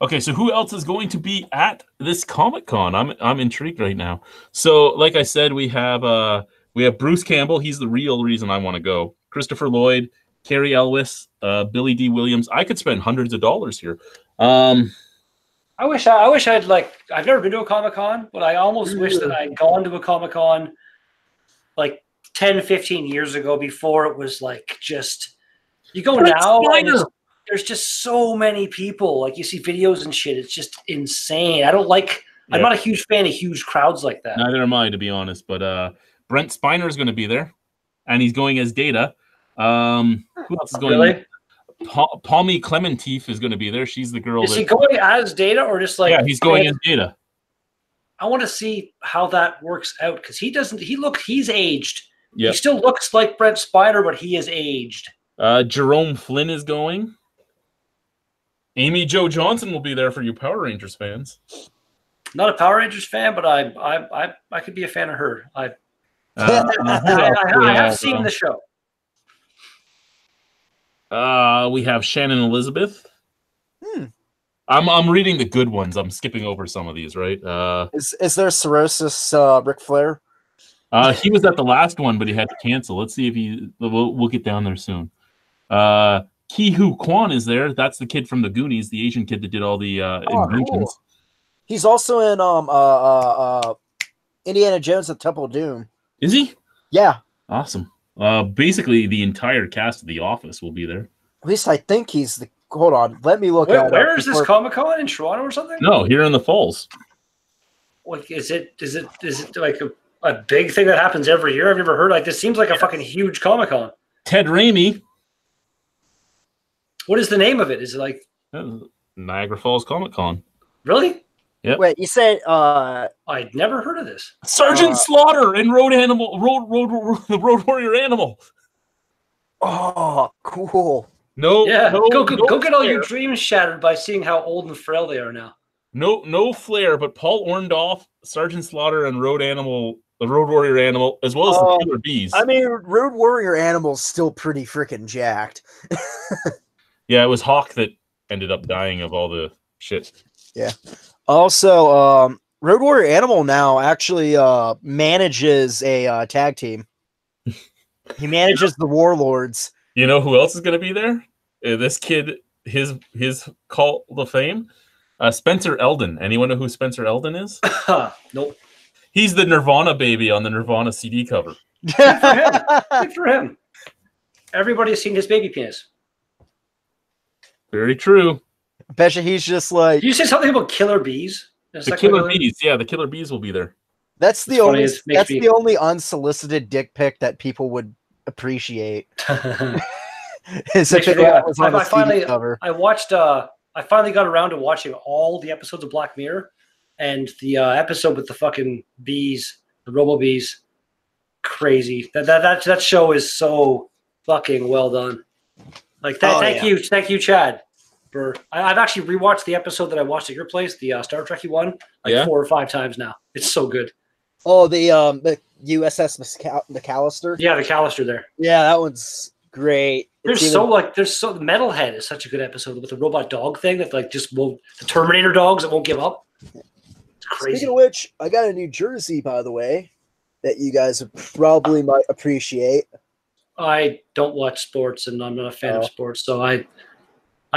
Okay, so who else is going to be at this Comic-Con? I'm intrigued right now. So, like I said, we have Bruce Campbell. He's the real reason I want to go. Christopher Lloyd, Carrie Elwes, Billy D. Williams. I could spend hundreds of dollars here. I wish I'd I've never been to a Comic-Con, but I almost wish that I'd gone to a Comic-Con like 10, 15 years ago before it was like just you go now and there's just so many people. Like you see videos and shit. It's just insane. I'm not a huge fan of huge crowds like that. Neither am I, to be honest. But Brent Spiner is going to be there, and he's going as Data. Who else is going? Really? Palmy Clementif is going to be there. She's the girl. Is he going as Data or just like? Yeah, he's going as Data. I want to see how that works out because he's aged. Yep. He still looks like Brent Spiner, but he is aged. Jerome Flynn is going. Amy Jo Johnson will be there for you Power Rangers fans. Not a Power Rangers fan, but I could be a fan of her. Who else we I have have? seen the show. We have Shannon Elizabeth. I'm reading the good ones. I'm skipping over some of these, right? Is there cirrhosis Ric Flair? He was at the last one, but he had to cancel. Let's see if we'll get down there soon. Ki Hu Kwan is there. That's the kid from the Goonies, the Asian kid that did all the inventions. Cool. He's also in Indiana Jones and the Temple of Doom. Is he? Yeah. Awesome. Basically, the entire cast of The Office will be there. At least I think he's the. Hold on, let me look. Where is this Comic-Con in Toronto or something? No, here in the Falls. Like, is it like a big thing that happens every year? I've never heard. Like, this seems like a fucking huge Comic-Con. Ted Raimi. What is the name of it? Is it like Niagara Falls Comic Con? Really? Yep. Wait, you said I'd never heard of this. Sergeant Slaughter and the Road Warrior Animal. Oh, cool. No, Yeah, no, go no get all flair. your dreams shattered by seeing how old and frail they are now. No flair, but Paul Orndorff, Sergeant Slaughter, and the Road Warrior Animal, as well as the Killer Bees. I mean, Road Warrior Animal's still pretty freaking jacked. Yeah, it was Hawk that ended up dying of all the shit. Yeah. Also, Road Warrior Animal now actually manages a tag team. He manages the Warlords. You know who else is going to be there? This kid, his cult of fame, Spencer Eldon. Anyone know who Spencer Eldon is? Nope. He's the Nirvana baby on the Nirvana CD cover. Good for him. Everybody's seen his baby penis. Very true. I bet you he's just like. Did you say something about Killer Bees? The Killer Bees. Yeah, the Killer Bees will be there. That's the only unsolicited dick pic that people would appreciate. I finally got around to watching all the episodes of Black Mirror, and the episode with the fucking bees, the Robo Bees, crazy. That show is so fucking well done. Like that. Thank you, Chad. I've actually rewatched the episode that I watched at your place, the Star Trek one, 4 or 5 times now. It's so good. Oh, the USS McAllister. Yeah, the Callister there. Yeah, that one's great. Metalhead is such a good episode with the robot dog thing that the Terminator dogs that won't give up. It's crazy. Speaking of which, I got a New Jersey, by the way, that you guys probably might appreciate. I don't watch sports, and I'm not a fan of sports, so I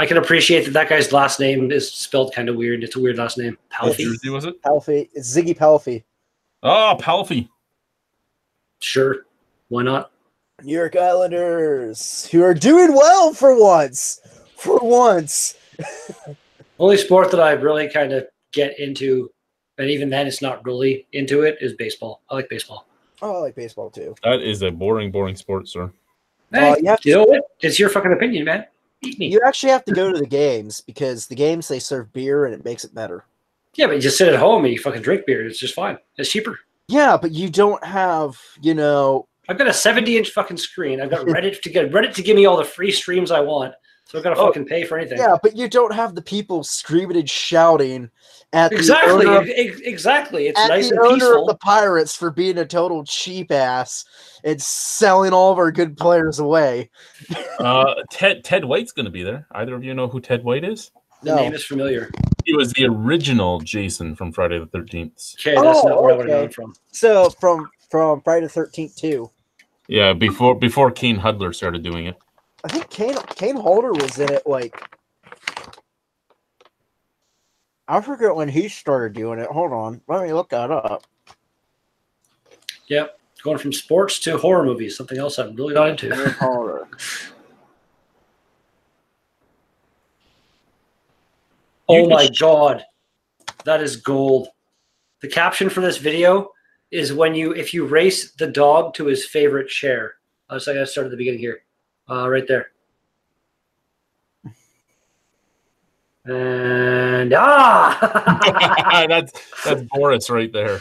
can appreciate that guy's last name is spelled kind of weird. It's a weird last name. Palfy. Jersey, was it? Palfy. It's Ziggy Palfy. Oh, Palfy. Sure. Why not? New York Islanders, who are doing well for once. For once. Only sport that I really kind of get into, and even then it's not really into it, is baseball. I like baseball. Oh, I like baseball too. That is a boring sport, sir. Hey, you know what? It's your fucking opinion, man. Eat me. You actually have to go to the games because the games they serve beer and it makes it better. Yeah, but you just sit at home and you fucking drink beer. It's just fine. It's cheaper. Yeah, but you don't have, I've got a 70-inch fucking screen. I've got Reddit to give me all the free streams I want. So I've got to fucking pay for anything. Yeah, but you don't have the people screaming and shouting at exactly. the owner of, exactly. It's at nice the and owner peaceful. of the Pirates for being a total cheap ass and selling all of our good players away. Ted White's going to be there. Either of you know who Ted White is? The name is familiar. He was the original Jason from Friday the 13th. Okay, that's not where I would have gone from. So from Friday the 13th too. Yeah, before Kane Hudler started doing it. I think Kane Holder was in it. I forget when he started doing it. Hold on, let me look that up. Yep, going from sports to horror movies, something else I'm really not into. Holder. Oh my god, that is gold. The caption for this video is if you race the dog to his favorite chair. I gotta start at the beginning here. Right there. And that's Boris right there.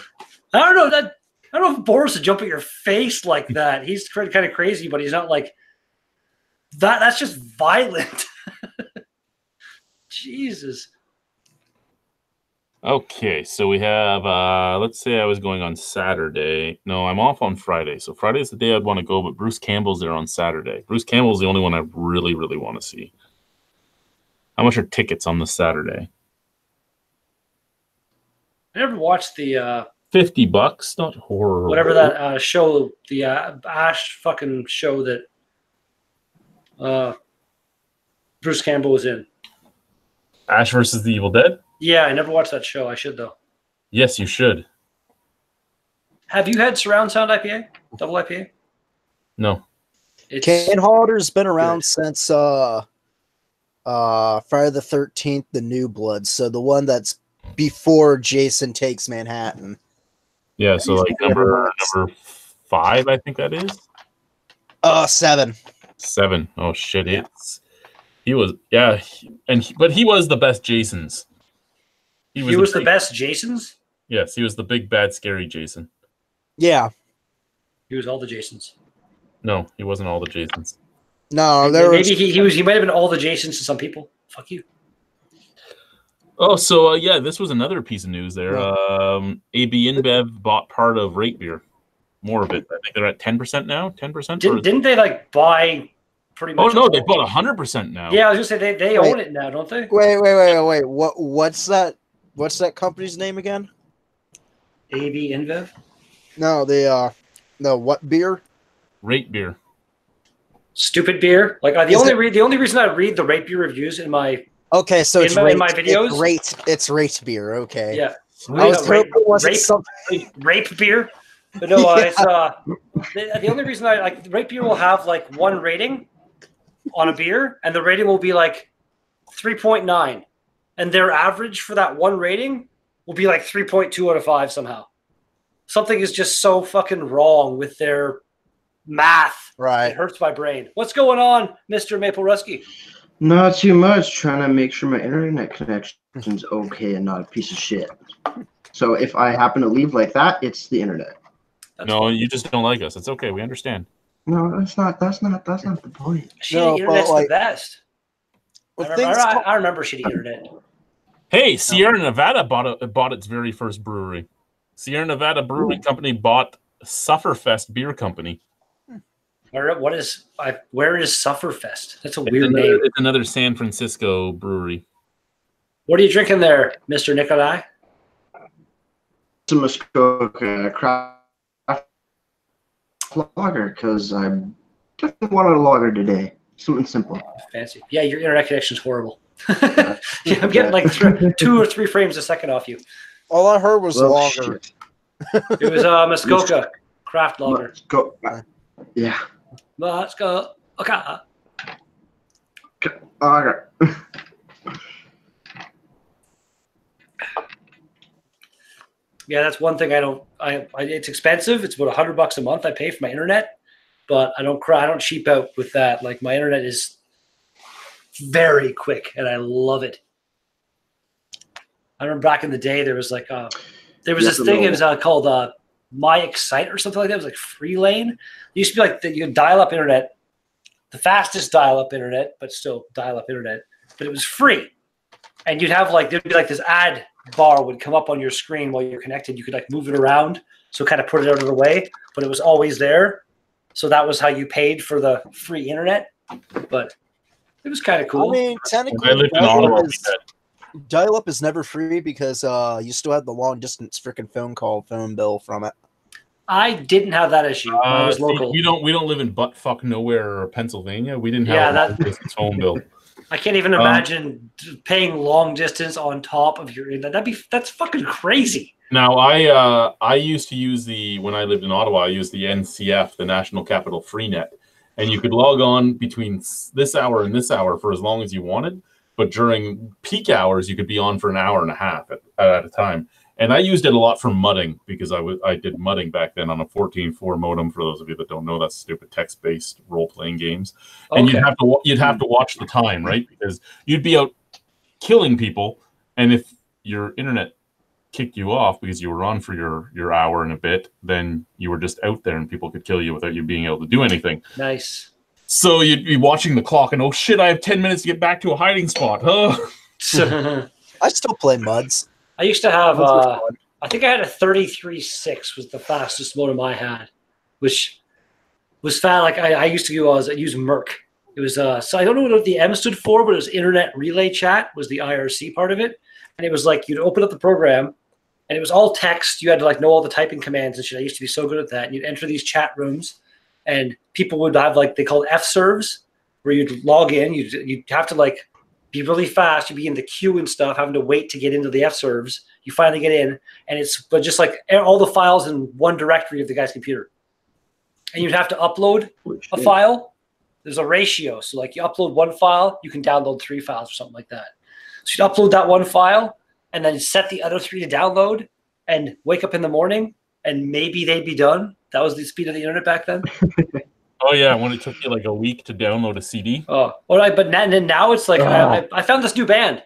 I don't know if Boris would jump at your face like that. He's kind of crazy, but he's not like that. That's just violent. Jesus. Okay, so we have, let's say I was going on Saturday. No, I'm off on Friday. So Friday's the day I'd want to go, but Bruce Campbell's there on Saturday. Bruce Campbell's the only one I really, really want to see. How much are tickets on the Saturday? I never watched the $50, not horror. whatever that show, the Ash fucking show that Bruce Campbell was in. Ash versus the Evil Dead? Yeah, I never watched that show. I should though. Yes, you should. Have you had surround sound IPA? Double IPA? No. It's Can Holder's been around good. since Friday the 13th, the New Blood. So the one that's before Jason Takes Manhattan. Yeah, so like number 5, I think that is. 7. 7. Oh shit! He was but he was the best Jasons. He was the best Jasons? Yes, he was the big bad scary Jason. Yeah. He was all the Jasons. No, he wasn't all the Jasons. No, Maybe he might have been all the Jasons to some people. Fuck you. Oh, so yeah, this was another piece of news there. Yeah. AB InBev bought part of Rate Beer. More of it. I think they're at 10% now. 10%. Didn't they like buy pretty Oh much? no, they bought 100% now. Yeah, I was gonna say they Wait. own it now, don't they? Wait. What's that? What's that company's name again? AB InBev. No, what beer? Rate Beer. Stupid beer. Like the only reason I read the rate beer reviews in my Okay, so in it's my videos. It's rate beer. Okay. Yeah. I was hoping it wasn't rape, something. rape beer. But no, Yeah. it's the only reason I like rape beer will have like one rating on a beer, and the rating will be like 3.9, and their average for that one rating will be like 3.2 out of 5 somehow. Something is just so fucking wrong with their math. Right. It hurts my brain. What's going on, Mr. Maple Rusky? Not too much. Trying to make sure my internet connection's okay and not a piece of shit. So if I happen to leave like that, it's the internet. No, you just don't like us. It's okay. We understand. No, that's not the point. Shitty internet's like, the best. I remember shitty internet. Hey, Sierra Nevada bought its very first brewery. Sierra Nevada Brewing Company bought Sufferfest Beer Company. Where is Sufferfest? That's a weird name. It's another San Francisco brewery. What are you drinking there, Mr. Nikolai? Some Muskoka craft lager because I just wanted a lager today. Something simple. Fancy. Yeah, your internet connection's horrible. Yeah, I'm getting like 2 or 3 frames a second off you. All I heard was Well, lager. shit. It was Muskoka craft lager. Let's go. Yeah. Let's go. Okay. Lager. Yeah, that's one thing I don't. It's expensive. It's about $100 a month I pay for my internet, but I don't cry. I don't cheap out with that. Like my internet is very quick, and I love it. I remember back in the day there was like there was this thing. It was called My Excite or something like that. It was like free lane. It used to be like you could dial up internet, the fastest dial up internet, but still dial up internet. But it was free, and you'd have like there'd be like this ad bar would come up on your screen while you're connected. You could like move it around, so kind of put it out of the way, but it was always there. So that was how you paid for the free internet. But it was kind of cool. I mean, technically, I lived in Ottawa. dial-up is never free because you still have the long distance freaking phone bill from it. I didn't have that issue. I was local. We don't live in buttfuck nowhere, Pennsylvania. We didn't Yeah, have a phone bill. I can't even imagine paying long distance on top of your internet. That's fucking crazy. Now, I used to use when I lived in Ottawa, I used the NCF, the National Capital Freenet, and you could log on between this hour and this hour for as long as you wanted. But during peak hours, you could be on for an hour and a half at a time. And I used it a lot for mudding because I did mudding back then on a 14.4 modem. For those of you that don't know, that's stupid text-based role-playing games. And Okay. you'd have to watch the time, right? Because you'd be out killing people, and if your internet kicked you off because you were on for your hour and a bit, then you were just out there and people could kill you without you being able to do anything. Nice. So you'd be watching the clock and, oh shit, I have 10 minutes to get back to a hiding spot. Oh. I still play MUDs. I used to have, Those were fun. I think I had a 33.6 was the fastest modem I had, which was fast. Like I used to use Merc. It was so I don't know what the M stood for, but it was Internet Relay Chat was the IRC part of it, and it was like you'd open up the program, and it was all text. You had to like know all the typing commands and shit. I used to be so good at that. And you'd enter these chat rooms, and people would have like they called F serves, where you'd log in. You'd have to like be really fast. You'd be in the queue and stuff, having to wait to get into the F serves. You finally get in, and it's but just like all the files in one directory of the guy's computer, and you'd have to upload a file. There's a ratio, so like you upload one file, you can download 3 files or something like that. So you'd upload that one file, and then set the other 3 to download, and wake up in the morning, and maybe they'd be done. That was the speed of the internet back then. Oh yeah, when it took you like a week to download a CD. Oh, all right, but now it's like I found this new band.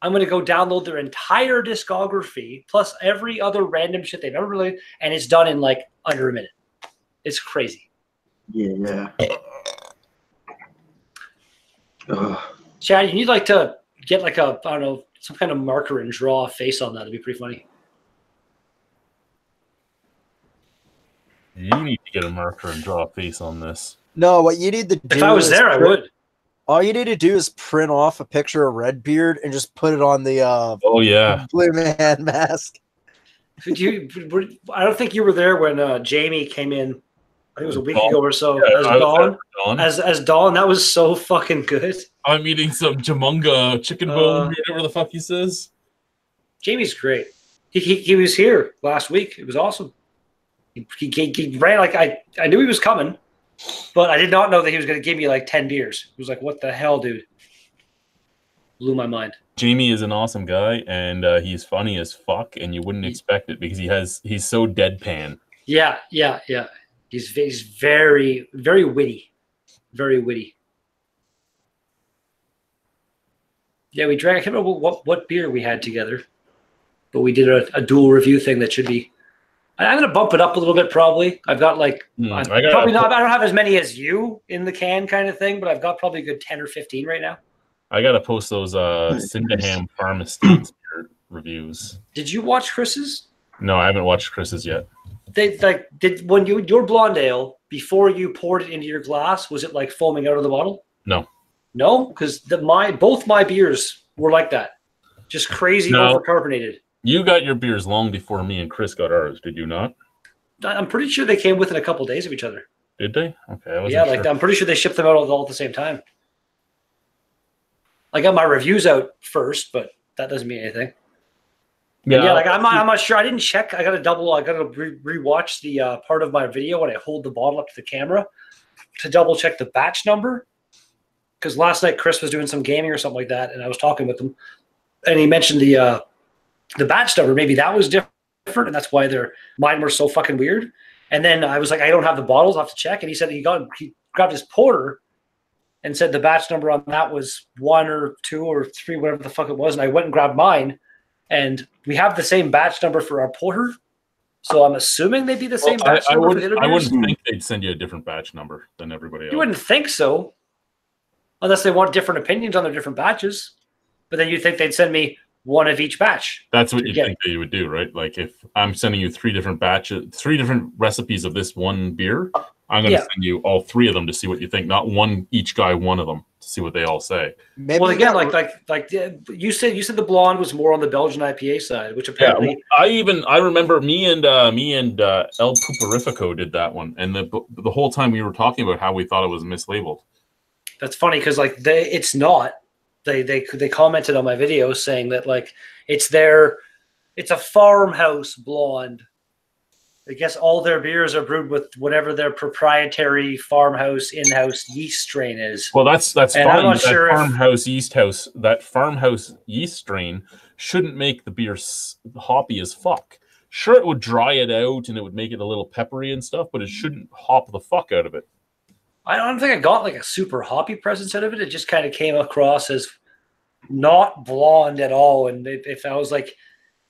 I'm going to go download their entire discography plus every other random shit they've ever released, and it's done in like under a minute. It's crazy. Yeah. Chad, you need like to get like a, I don't know, some kind of marker and draw a face on that. It'd be pretty funny. You need to get a marker and draw a face on this. No, what you need to do If I was there, I would. All you need to do is print off a picture of Redbeard and just put it on the Oh yeah, Blue Man mask. I don't think you were there when Jamie came in. I think it was a week ago or so. Yeah, as I was Dawn. there for Dawn. As Dawn, that was so fucking good. I'm eating some Jamunga chicken bone, whatever the fuck he says. Jamie's great. He was here last week. It was awesome. He ran like I knew he was coming, but I did not know that he was going to give me like 10 beers. It was like, what the hell, dude? Blew my mind. Jamie is an awesome guy, and he's funny as fuck, and you wouldn't expect it because he's so deadpan. Yeah. He's very, very witty. Very witty. Yeah, we drank. I can't remember what beer we had together, but we did a dual review thing that should be. I'm going to bump it up a little bit probably. I've got like probably not. I don't have as many as you in the can kind of thing, but I've got probably a good 10 or 15 right now. I gotta post those Sydenham Farm Estates beer reviews. Did you watch Chris's? No, I haven't watched Chris's yet. They like did when your blonde ale before you poured it into your glass, was it like foaming out of the bottle? No, because both my beers were like that, just crazy overcarbonated. You got your beers long before me and Chris got ours, did you not? I'm pretty sure they came within a couple of days of each other. Did they? Okay, I wasn't yeah, sure. like I'm pretty sure they shipped them out all at the same time. I got my reviews out first, but that doesn't mean anything. Yeah, like I'm not sure. I didn't check. I got to rewatch the part of my video when I hold the bottle up to the camera to double check the batch number. Because last night Chris was doing some gaming or something like that, and I was talking with him, and he mentioned the batch number. Maybe that was different, and that's why mine were so fucking weird. And then I was like, I don't have the bottles. I have to check. And he said he grabbed his porter and said the batch number on that was 1 or 2 or 3, whatever the fuck it was. And I went and grabbed mine, and we have the same batch number for our porter. So I'm assuming they'd be the same batch number for the other beers. I wouldn't think they'd send you a different batch number than everybody else. You wouldn't think so, unless they want different opinions on their different batches. But then you'd think they'd send me one of each batch. That's what you think that you would do, right? Like if I'm sending you 3 different batches, 3 different recipes of this one beer, I'm going to send you all 3 of them to see what you think, not each guy one of them to see what they all say. Maybe well, again, like you said the blonde was more on the Belgian IPA side, which apparently I remember me and El Puparifico did that one, and the whole time we were talking about how we thought it was mislabeled. That's funny because like it's not. They commented on my video saying that like it's a farmhouse blonde. I guess all their beers are brewed with whatever their proprietary farmhouse in-house yeast strain is. Well, that's and fine. I'm not sure that farmhouse yeast strain shouldn't make the beer hoppy as fuck. Sure, it would dry it out and it would make it a little peppery and stuff, but it shouldn't hop the fuck out of it. I don't think I got like a super hoppy presence out of it. It just kind of came across as not blonde at all. And if I was like,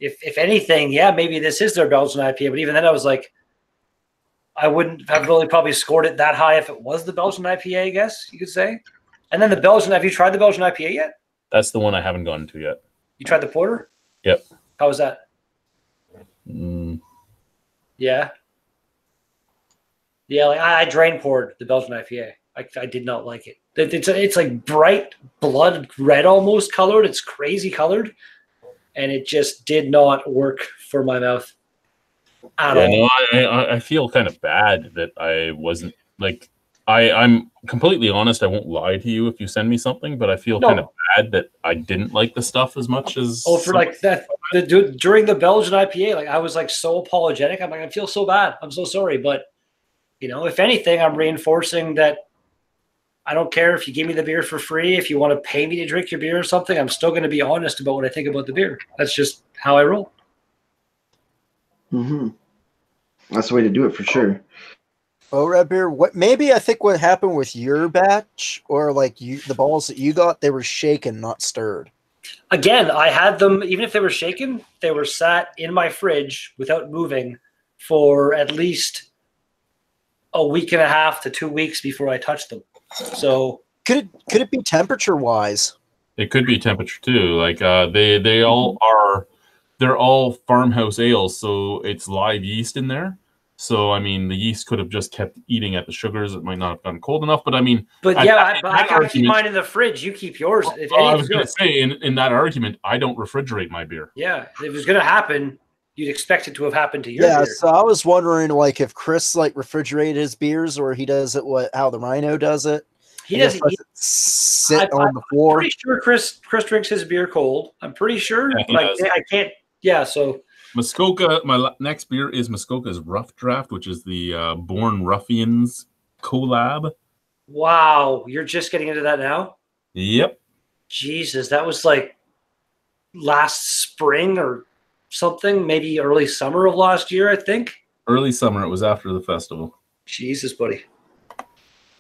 if anything, yeah, maybe this is their Belgian IPA. But even then, I was like, I wouldn't have really probably scored it that high if it was the Belgian IPA, I guess you could say. And then have you tried the Belgian IPA yet? That's the one I haven't gone to yet. You tried the porter? Yep. How was that? Mm. Yeah. Yeah, like I drain poured the Belgian IPA. I did not like it. It's like bright blood red almost colored. It's crazy colored, and it just did not work for my mouth at all. No, I feel kind of bad that I wasn't like I'm completely honest. I won't lie to you if you send me something, but I feel kind of bad that I didn't like the stuff as much as. Oh, for like that during the Belgian IPA, like I was like so apologetic. I'm like, I feel so bad. I'm so sorry, but you know, if anything, I'm reinforcing that I don't care if you give me the beer for free. If you want to pay me to drink your beer or something, I'm still going to be honest about what I think about the beer. That's just how I roll. Mm-hmm. That's the way to do it for sure. Oh, Red Beer, I think what happened with your batch, or like the balls that you got, they were shaken, not stirred. Again, I had them, even if they were shaken, they were sat in my fridge without moving for at least a week and a half to 2 weeks before I touched them. So could it be temperature wise? It could be temperature too. Like they all are, they're all farmhouse ales, so it's live yeast in there. So I mean, the yeast could have just kept eating at the sugars. It might not have gotten cold enough, but I mean, I keep mine in the fridge. You keep yours. I was going to say in that argument, I don't refrigerate my beer. Yeah, if it was going to happen, you'd expect it to have happened to your beer. So I was wondering, like, if Chris like refrigerated his beers, or he does it how the Rhino does it. He doesn't sit on the floor. I'm pretty sure Chris drinks his beer cold. I'm pretty sure, but I can't. Yeah, so Muskoka. My next beer is Muskoka's Rough Draft, which is the Born Ruffians collab. Wow, you're just getting into that now? Yep. Jesus, that was like last spring or something, maybe early summer of last year, I think. Early summer. It was after the festival. Jesus, buddy.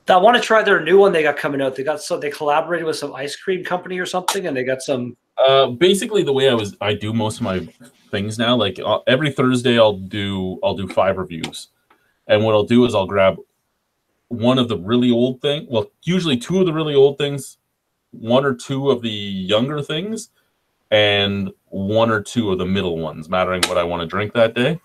I want to try their new one they got coming out. They collaborated with some ice cream company or something, and they got some. Basically, the way I do most of my things now, like every Thursday, I'll do 5 reviews, and what I'll do is I'll grab one of the really old things. Well, usually 2 of the really old things, 1 or 2 of the younger things, and 1 or 2 of the middle ones, mattering what I want to drink that day.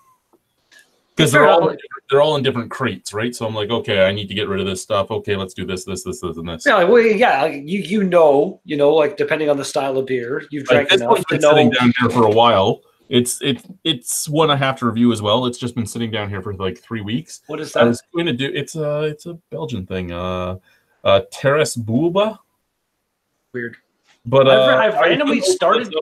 Because they're all in different crates, right? So I'm like, okay, I need to get rid of this stuff. Okay, let's do this, and this. Yeah, well, yeah, you know, like depending on the style of beer, you've drank enough to know. Sitting down here for a while. It's one I have to review as well. It's just been sitting down here for like 3 weeks. What is that? I was going to do. It's a Belgian thing. Terrace Bulba. Weird. But I've randomly started.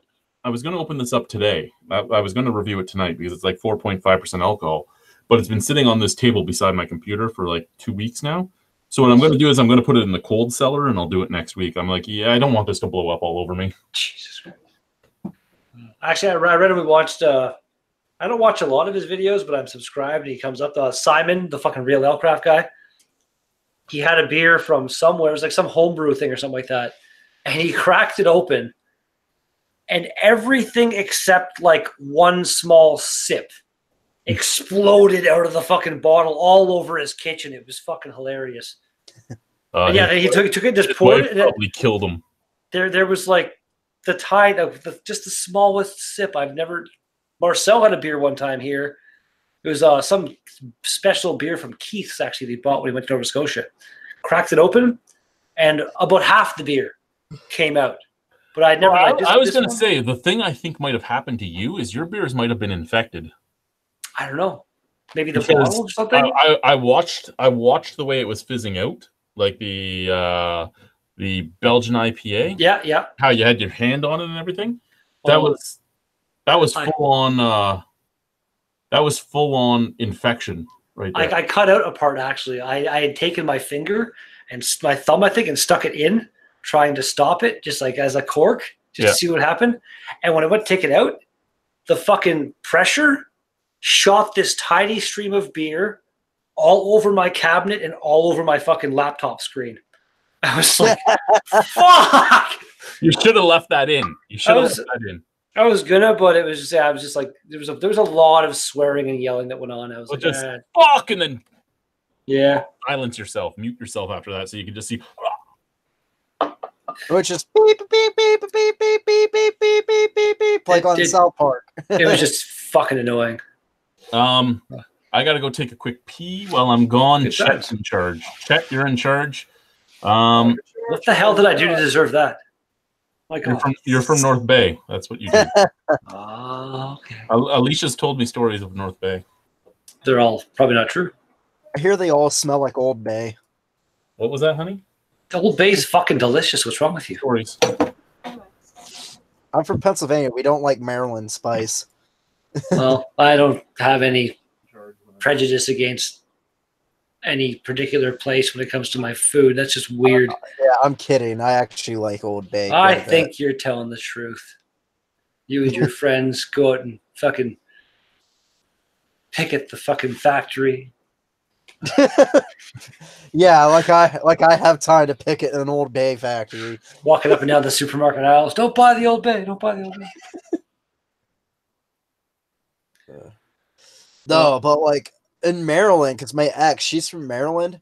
I was going to open this up today. I was going to review it tonight because it's like 4.5% alcohol. But it's been sitting on this table beside my computer for like 2 weeks now. So what I'm going to do is I'm going to put it in the cold cellar, and I'll do it next week. I'm like, yeah, I don't want this to blow up all over me. Jesus Christ. Actually, I randomly watched. I don't watch a lot of his videos, but I'm subscribed. And he comes up. Simon, the fucking real Elcraft guy. He had a beer from somewhere. It was like some homebrew thing or something like that, and he cracked it open, and everything except like one small sip exploded out of the fucking bottle all over his kitchen. It was fucking hilarious. He took it, just poured it. Probably killed him. There was like the tide of just the smallest sip I've never. Marcel had a beer one time here. It was some special beer from Keith's actually he bought when he went to Nova Scotia. Cracked it open, and about half the beer came out. But I never. I was going to say the thing I think might have happened to you is your beers might have been infected. I don't know. Maybe the bottle or something. I watched the way it was fizzing out, like the Belgian IPA. Yeah. How you had your hand on it and everything. That was full on. That was full on infection right there. I cut out a part actually. I had taken my finger and my thumb, I think, and stuck it in, trying to stop it, just like as a cork, to see what happened. And when I went to take it out, the fucking pressure shot this tiny stream of beer all over my cabinet and all over my fucking laptop screen. I was like, fuck! You should have left that in. You should have left that in. I was gonna, but it was just, I was just like, there was a lot of swearing and yelling that went on. I was like, just fuck, and then silence yourself, mute yourself after that, so you can just see. Which is beep beep beep beep beep beep beep beep beep beep beep, like on South Park. It was just fucking annoying. I gotta go take a quick pee while I'm gone. Good Chet's times. in charge. Chet, you're in charge. What the hell did I do to deserve that? My God. You're from North Bay. That's what you do. Oh, okay. Alicia's told me stories of North Bay. They're all probably not true. I hear they all smell like Old Bay. What was that, honey? The Old Bay's fucking delicious. What's wrong with you? Stories. I'm from Pennsylvania. We don't like Maryland spice. Well, I don't have any prejudice against any particular place when it comes to my food. That's just weird. Yeah, I'm kidding. I actually like Old Bay. I think you're telling the truth. You and your friends go out and fucking picket the fucking factory. Yeah, like I have time to pick it in an Old Bay factory. Walking up and down the supermarket aisles. Don't buy the Old Bay. Don't buy the Old Bay. No, but like in Maryland, because my ex, she's from Maryland.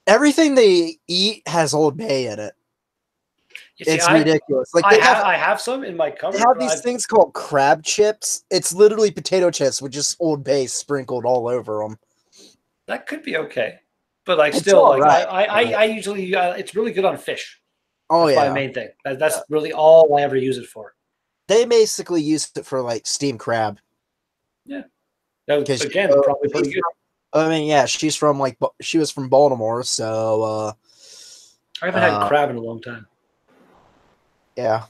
Everything they eat has Old Bay in it. You see, It's ridiculous. Like I have some in my cupboard. they have these things called crab chips. It's literally potato chips with just Old Bay sprinkled all over them. That could be okay, but like It's still, all like right. I usually it's really good on fish. Oh That's yeah, my main thing. That's really all I ever use it for. they basically use it for like steamed crab. That was, 'Cause, again, probably pretty good. I mean, yeah, she was from Baltimore, so I haven't had crab in a long time. yeah.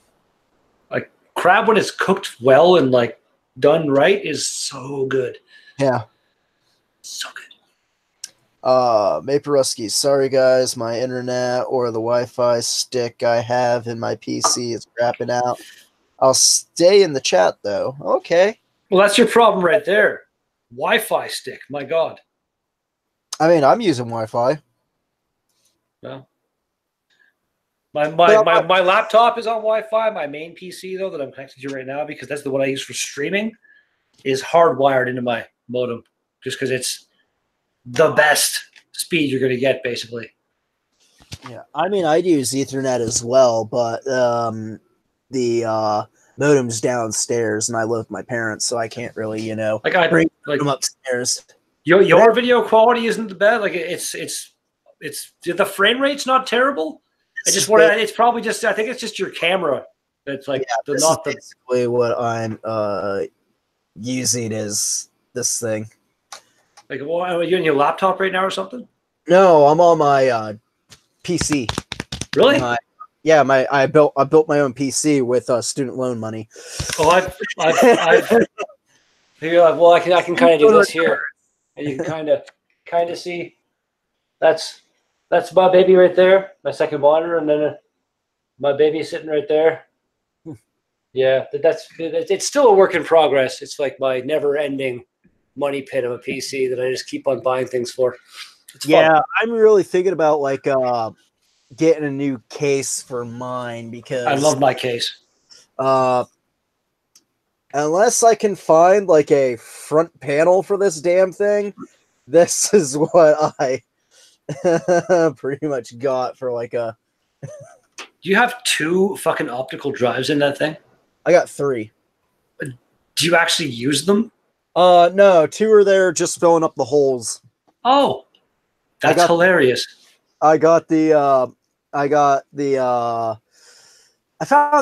Like crab when it's cooked well and like done right is so good. Yeah. So good. Maperuski, sorry guys, my internet or the Wi-Fi stick I have in my PC is crapping out. I'll stay in the chat though. Okay. Well, that's your problem right there. Wi-Fi stick. My God. I mean, I'm using Wi-Fi. Well, my laptop is on Wi-Fi. My main PC though that I'm connected to right now, because that's the one I use for streaming, is hardwired into my modem, just because it's the best speed you're going to get, basically. Yeah, I mean, I use Ethernet as well, but the modem's downstairs, and I live with my parents, so I can't really, bring them upstairs. Your video quality isn't the best. Like it's the frame rate's not terrible. It's probably just, I think it's just your camera that's like basically what I'm using is this thing. Like, well, are you on your laptop right now or something? No, I'm on my PC. Really? I built my own PC with student loan money. Oh, I've figured like, well, I can kind of do this here, and you can kind of see that's my baby right there, my second monitor, and then my baby sitting right there. Yeah, it's still a work in progress. It's like my never-ending money pit of a PC that I just keep on buying things for. It's fun. I'm really thinking about like getting a new case for mine because I love my case. Unless I can find like a front panel for this damn thing, this is what I pretty much got for like a. Do you have 2 fucking optical drives in that thing? I got 3. Do you actually use them? No, 2 are there just filling up the holes. Oh, that's hilarious. I found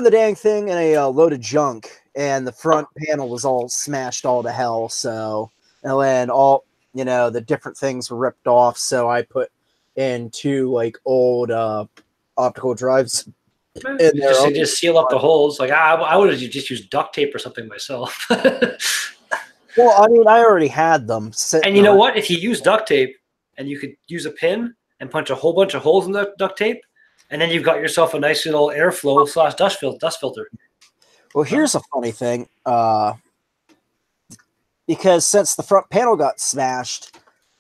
the dang thing in a load of junk, and the front panel was all smashed all to hell. So, and then all the different things were ripped off. So I put in 2 like old optical drives. In there. Just seal up the holes. Like I would have just used duct tape or something myself. Well, I mean, I already had them. And you know what? If you use duct tape and you could use a pin and punch a whole bunch of holes in the duct tape, and then you've got yourself a nice little airflow / dust filter. Well, here's a funny thing. Because since the front panel got smashed,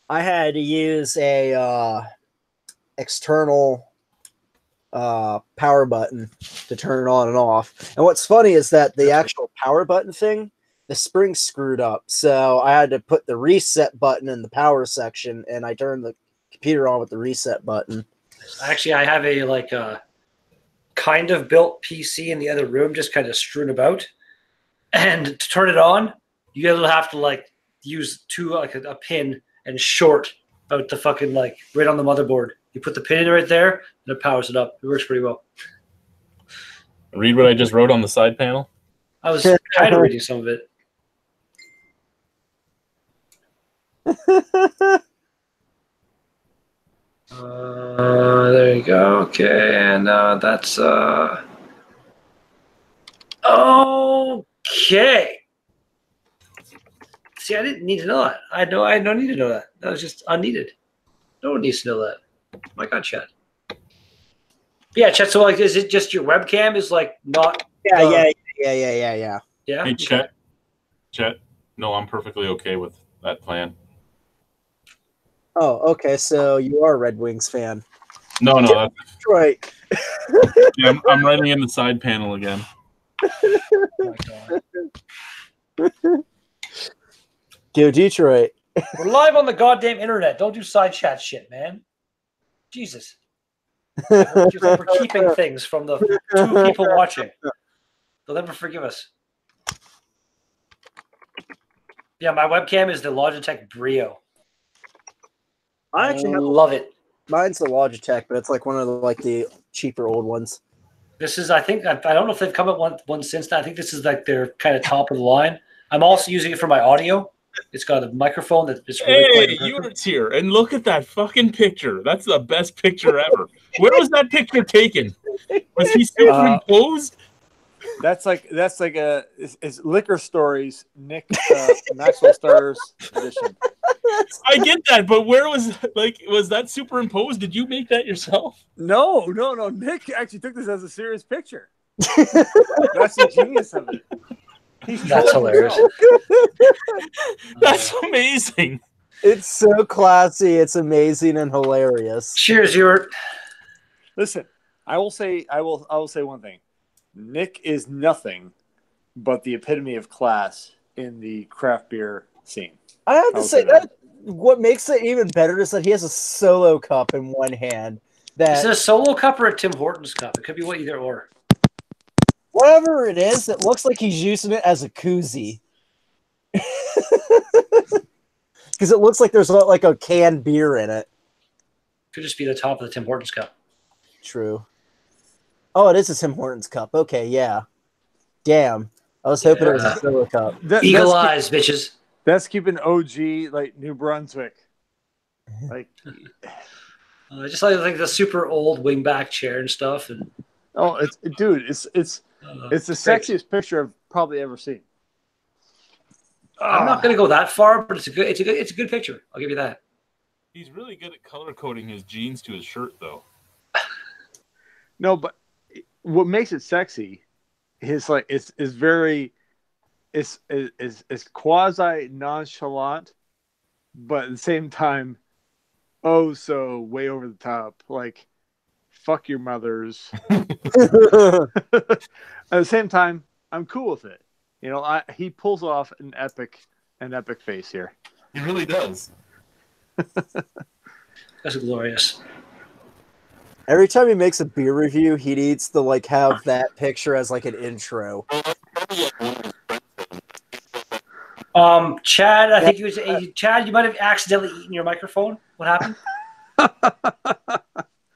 I had to use a external power button to turn it on and off. And what's funny is that the actual power button thing, the spring screwed up, so I had to put the reset button in the power section, and I turned the computer on with the reset button. Actually, I have a kind of built PC in the other room, just kind of strewn about, And to turn it on, you guys have to like use a pin and short out the fucking like right on the motherboard. You put the pin in right there, and it powers it up. It works pretty well. Read what I just wrote on the side panel. I was kind of reading some of it. There you go. Okay, and that's okay. See, I didn't need to know that. I don't need to know that. That was just unneeded. No one needs to know that. My God, Chad. Yeah, Chet. So, like, is it just your webcam is like not? Yeah. Yeah. Hey, Chet. No, I'm perfectly okay with that plan. Oh, okay. So you are a Red Wings fan. No, that's Detroit. yeah, I'm writing in the side panel again. Oh my God. Go Detroit. We're live on the goddamn internet. Don't do side chat shit, man. Jesus. We're keeping things from the 2 people watching. They'll never forgive us. Yeah, my webcam is the Logitech Brio. I actually love it. Mine's the Logitech, but it's like one of the cheaper old ones. This is, I think, I don't know if they've come up one since then. I think this is like their kind of top of the line. I'm also using it for my audio. It's got a microphone that is really Hey, Unit's here, and look at that fucking picture. That's the best picture ever. Where was that picture taken? Was he superimposed? That's like it's Liquor Stories, Nick Maxwell Stars edition. I get that, but where was that superimposed? Did you make that yourself? No. Nick actually took this as a serious picture. That's the genius of it. That's hilarious. That's amazing. It's so classy. It's amazing and hilarious. Cheers, Ewart. Listen, I will say one thing. Nick is nothing but the epitome of class in the craft beer scene. I have to say that what makes it even better is that he has a solo cup in one hand. Is it a solo cup or a Tim Hortons cup? It could be either or. Whatever it is, it looks like he's using it as a koozie. Because it looks like there's like a canned beer in it. Could just be the top of the Tim Hortons cup. True. Oh, it is a Tim Hortons cup. Okay, yeah. Damn. I was hoping it was a solo cup. Eagle eyes, bitches. That's keeping OG like New Brunswick. Like just like the super old wingback chair and stuff. And it's the sexiest picture I've probably ever seen. I'm not going to go that far, but it's a good picture. I'll give you that. He's really good at color coding his jeans to his shirt, though. No, but what makes it sexy is like it's quasi nonchalant, but at the same time, oh so way over the top. Like, fuck your mothers. At the same time, I'm cool with it. You know, he pulls off an epic face here. He really does. That's glorious. Every time he makes a beer review, he needs to like have that picture as like an intro. Chad, I think Chad, you might have accidentally eaten your microphone. What happened?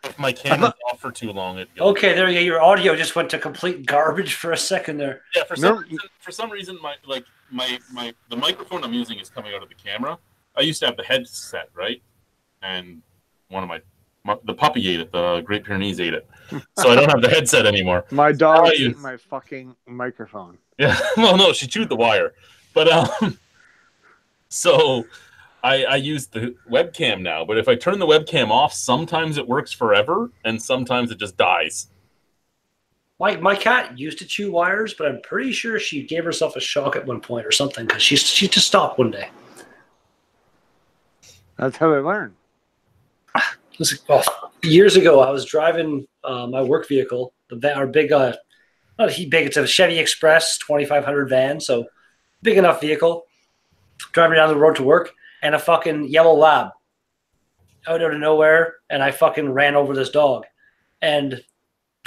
If my camera's off for too long, it goes. Okay, there you go. Your audio just went to complete garbage for a second there. Yeah, for some reason, the microphone I'm using is coming out of the camera. I used to have the headset, right? And one of the puppy ate it. The Great Pyrenees ate it. So I don't have the headset anymore. My dog ate my fucking microphone. Yeah. Well, no, she chewed the wire. But so I use the webcam now. But if I turn the webcam off, sometimes it works forever, and sometimes it just dies. My cat used to chew wires, but I'm pretty sure she gave herself a shock at one point or something because she just stopped one day. That's how they learn. Years ago, I was driving my work vehicle, our big, not big, it's a Chevy Express 2500 van, so big enough vehicle, driving down the road to work, and a fucking yellow lab out of nowhere, and I fucking ran over this dog. And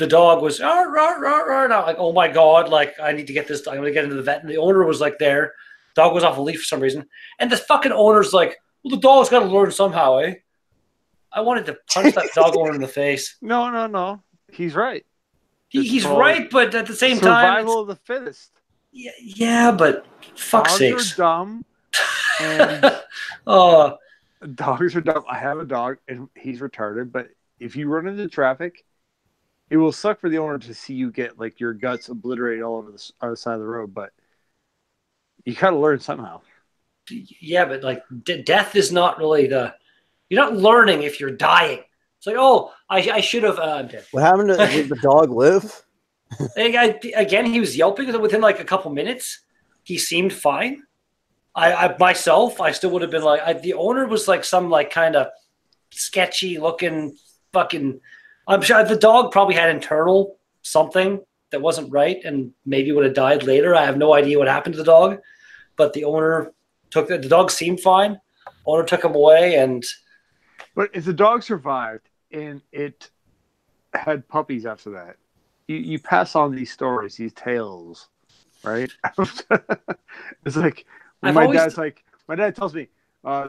the dog was rah, rah, rah, rah, and I'm like, oh my god, like I need to get this. I'm gonna get into the vet, and the owner was like there. Dog was off a leash for some reason, and the fucking owner's like, well, the dog's got to learn somehow, eh? I wanted to punch that dog owner in the face. No. He's right. He's right, but at the same time, survival of the fittest. Yeah, but fuck's sakes. Dogs are dumb. And dogs are dumb. I have a dog, and he's retarded. But if you run into traffic, it will suck for the owner to see you get like your guts obliterated all over the other side of the road. But you gotta learn somehow. Yeah, but like death is not really you're not learning if you're dying. It's like, oh, I should have. What happened to did the dog live? Again, he was yelping within like a couple minutes. He seemed fine. I myself, I still would have been like, the owner was like some like kind of sketchy looking fucking. I'm sure the dog probably had internal something that wasn't right and maybe would have died later. I have no idea what happened to the dog, but the owner took the dog seemed fine. Owner took him away, and but if the dog survived and it had puppies after that, you pass on these stories, these tales, right? It's like my dad tells me,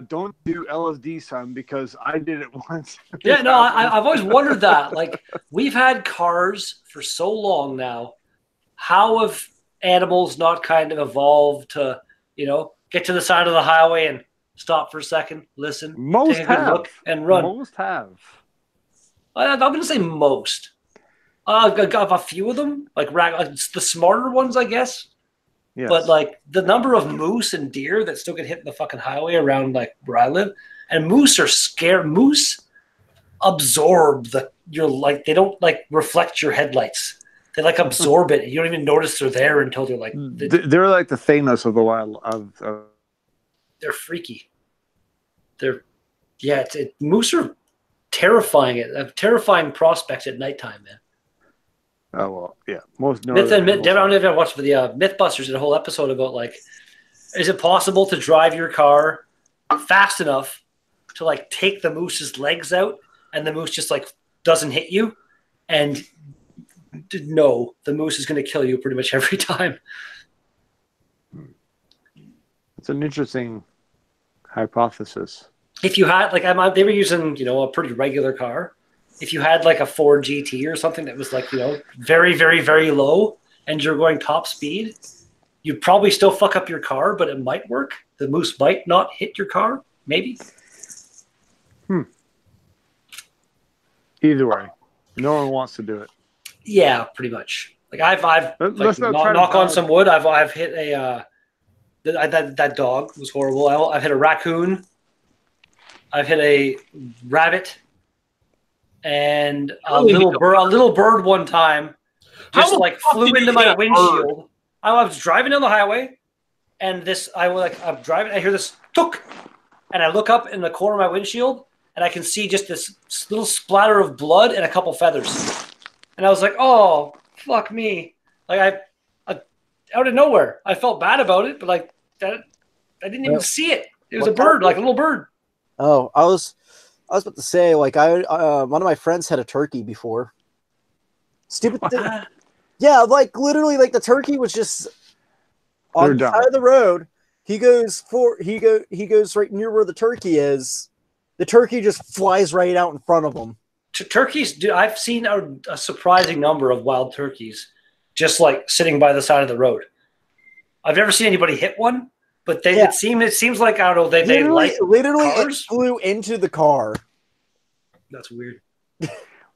don't do LSD, son, because I did it once. Yeah, no, I've always wondered that. Like, we've had cars for so long now. How have animals not kind of evolved to, get to the side of the highway and stop for a second, listen, most take a good look, and run? Most have. I'm going to say most. I've got a few of them, like the smarter ones, I guess. Yes. But like the number of moose and deer that still get hit in the fucking highway around like where I live, and moose are scared. Moose absorb they don't like reflect your headlights. They like absorb it. You don't even notice they're there until they're like they're like the Thanos of the wild. They're freaky. Moose are terrifying. A terrifying prospects at nighttime, man. Oh well, yeah. Most I don't know if I watched the MythBusters did a whole episode about like, is it possible to drive your car fast enough to like take the moose's legs out and the moose just like doesn't hit you? And no, the moose is going to kill you pretty much every time. It's an interesting hypothesis. If you had they were using a pretty regular car. If you had like a Ford GT or something that was like, very, very, very low and you're going top speed, you'd probably still fuck up your car, but it might work. The moose might not hit your car, maybe. Either way, no one wants to do it. Yeah, pretty much. Like I've knock on some wood. I've hit that dog was horrible. I've hit a raccoon. I've hit a rabbit. And a little bird one time just like flew into my windshield. I was driving down the highway, and I'm driving. I hear this took, and I look up in the corner of my windshield, and I can see just this little splatter of blood and a couple feathers. And I was like, "Oh, fuck me!" Like I out of nowhere, I felt bad about it, but like that, I didn't even see it. It was a bird, like a little bird. Oh, I was about to say, like, one of my friends had a turkey before. Stupid thing. Yeah, like literally, like the turkey was just on the side of the road. He goes right near where the turkey is. The turkey just flies right out in front of him. Turkeys, dude, I've seen a surprising number of wild turkeys just like sitting by the side of the road. I've never seen anybody hit one. But it seems like, I don't know, they literally cars? It flew into the car. That's weird.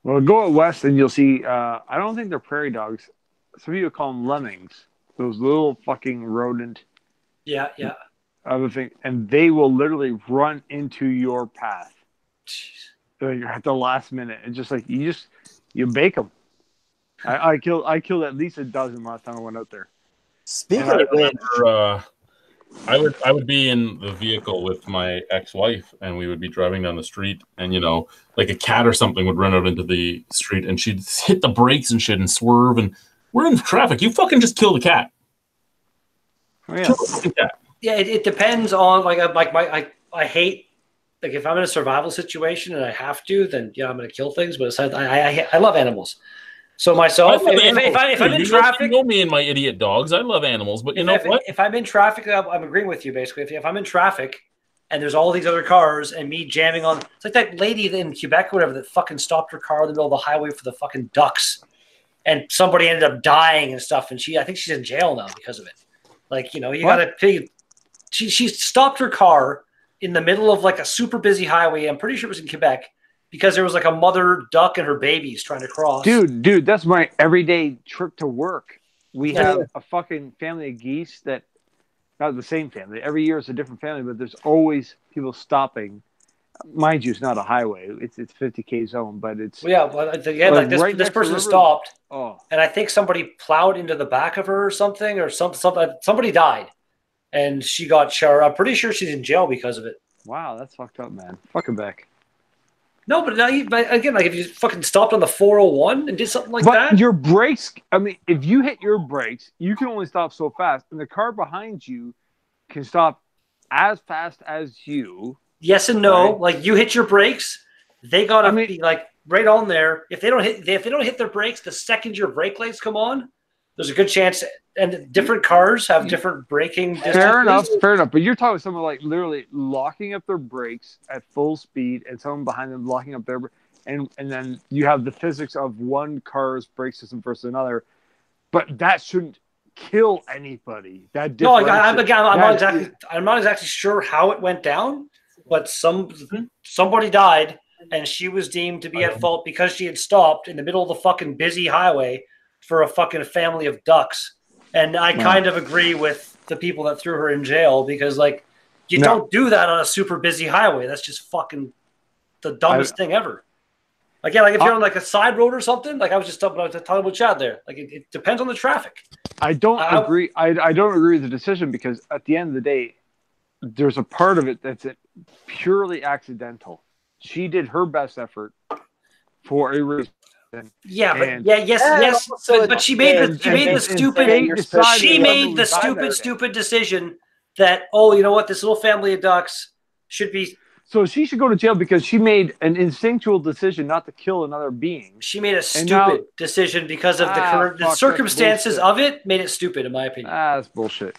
Well, go out west and you'll see, I don't think they're prairie dogs. Some people call them lemmings. Those little fucking rodent. Yeah. Other thing. And they will literally run into your path. Jeez. At the last minute. And just like, you bake them. I killed at least a dozen last time I went out there. Speaking of which, I would be in the vehicle with my ex-wife, and we would be driving down the street, and like a cat or something would run out into the street, and she'd hit the brakes and shit and swerve, and we're in traffic. You fucking just kill the cat. Oh, yeah. Kill the fucking cat. Yeah, it depends on I hate, like, if I'm in a survival situation and I have to, then yeah, I'm gonna kill things. But aside, I love animals. So myself, love if animals, I'm too. in You traffic, know me and my idiot dogs. I love animals, but you know what? if I'm in traffic, I'm agreeing with you basically. If I'm in traffic and there's all these other cars and me jamming on, it's like that lady in Quebec or whatever that fucking stopped her car in the middle of the highway for the fucking ducks, and somebody ended up dying and stuff. And I think she's in jail now because of it. Like, you know, you got to pay. She stopped her car in the middle of like a super busy highway. I'm pretty sure it was in Quebec. Because there was like a mother duck and her babies trying to cross. Dude, that's my everyday trip to work. We have a fucking family of geese that, not the same family. Every year it's a different family, but there's always people stopping. Mind you, it's not a highway. It's 50K zone, but it's like this person stopped, and I think somebody plowed into the back of her or something, or somebody died, and she got shot. I'm pretty sure she's in jail because of it. Wow, that's fucked up, man. Fuck her back. No, but again, like if you fucking stopped on the 401 and did something like that. But your brakes, I mean, if you hit your brakes, you can only stop so fast. And the car behind you can stop as fast as you. Yes and no. Right? Like you hit your brakes, they gotta be like right on there. If they don't hit their brakes, the second your brake lights come on, there's a good chance. And different cars have different braking distances. Fair enough. But you're talking someone like literally locking up their brakes at full speed, and someone behind them locking up their, and then you have the physics of one car's brake system versus another. But that shouldn't kill anybody. I'm not exactly sure how it went down, but somebody died, and she was deemed to be at fault because she had stopped in the middle of the fucking busy highway for a fucking family of ducks. And I kind of agree with the people that threw her in jail because, like, you don't do that on a super busy highway. That's just fucking the dumbest thing ever. Again, like if you're on like a side road or something, like I was talking about Chad there. Like it depends on the traffic. I don't agree. I don't agree with the decision because at the end of the day, there's a part of it that's purely accidental. She did her best effort for a reason. Yes. But she made the stupid decision that, oh, you know what, this little family of ducks should be. So she should go to jail because she made an instinctual decision not to kill another being. She made a stupid decision because of the circumstances of it. Made it stupid, in my opinion. That's bullshit.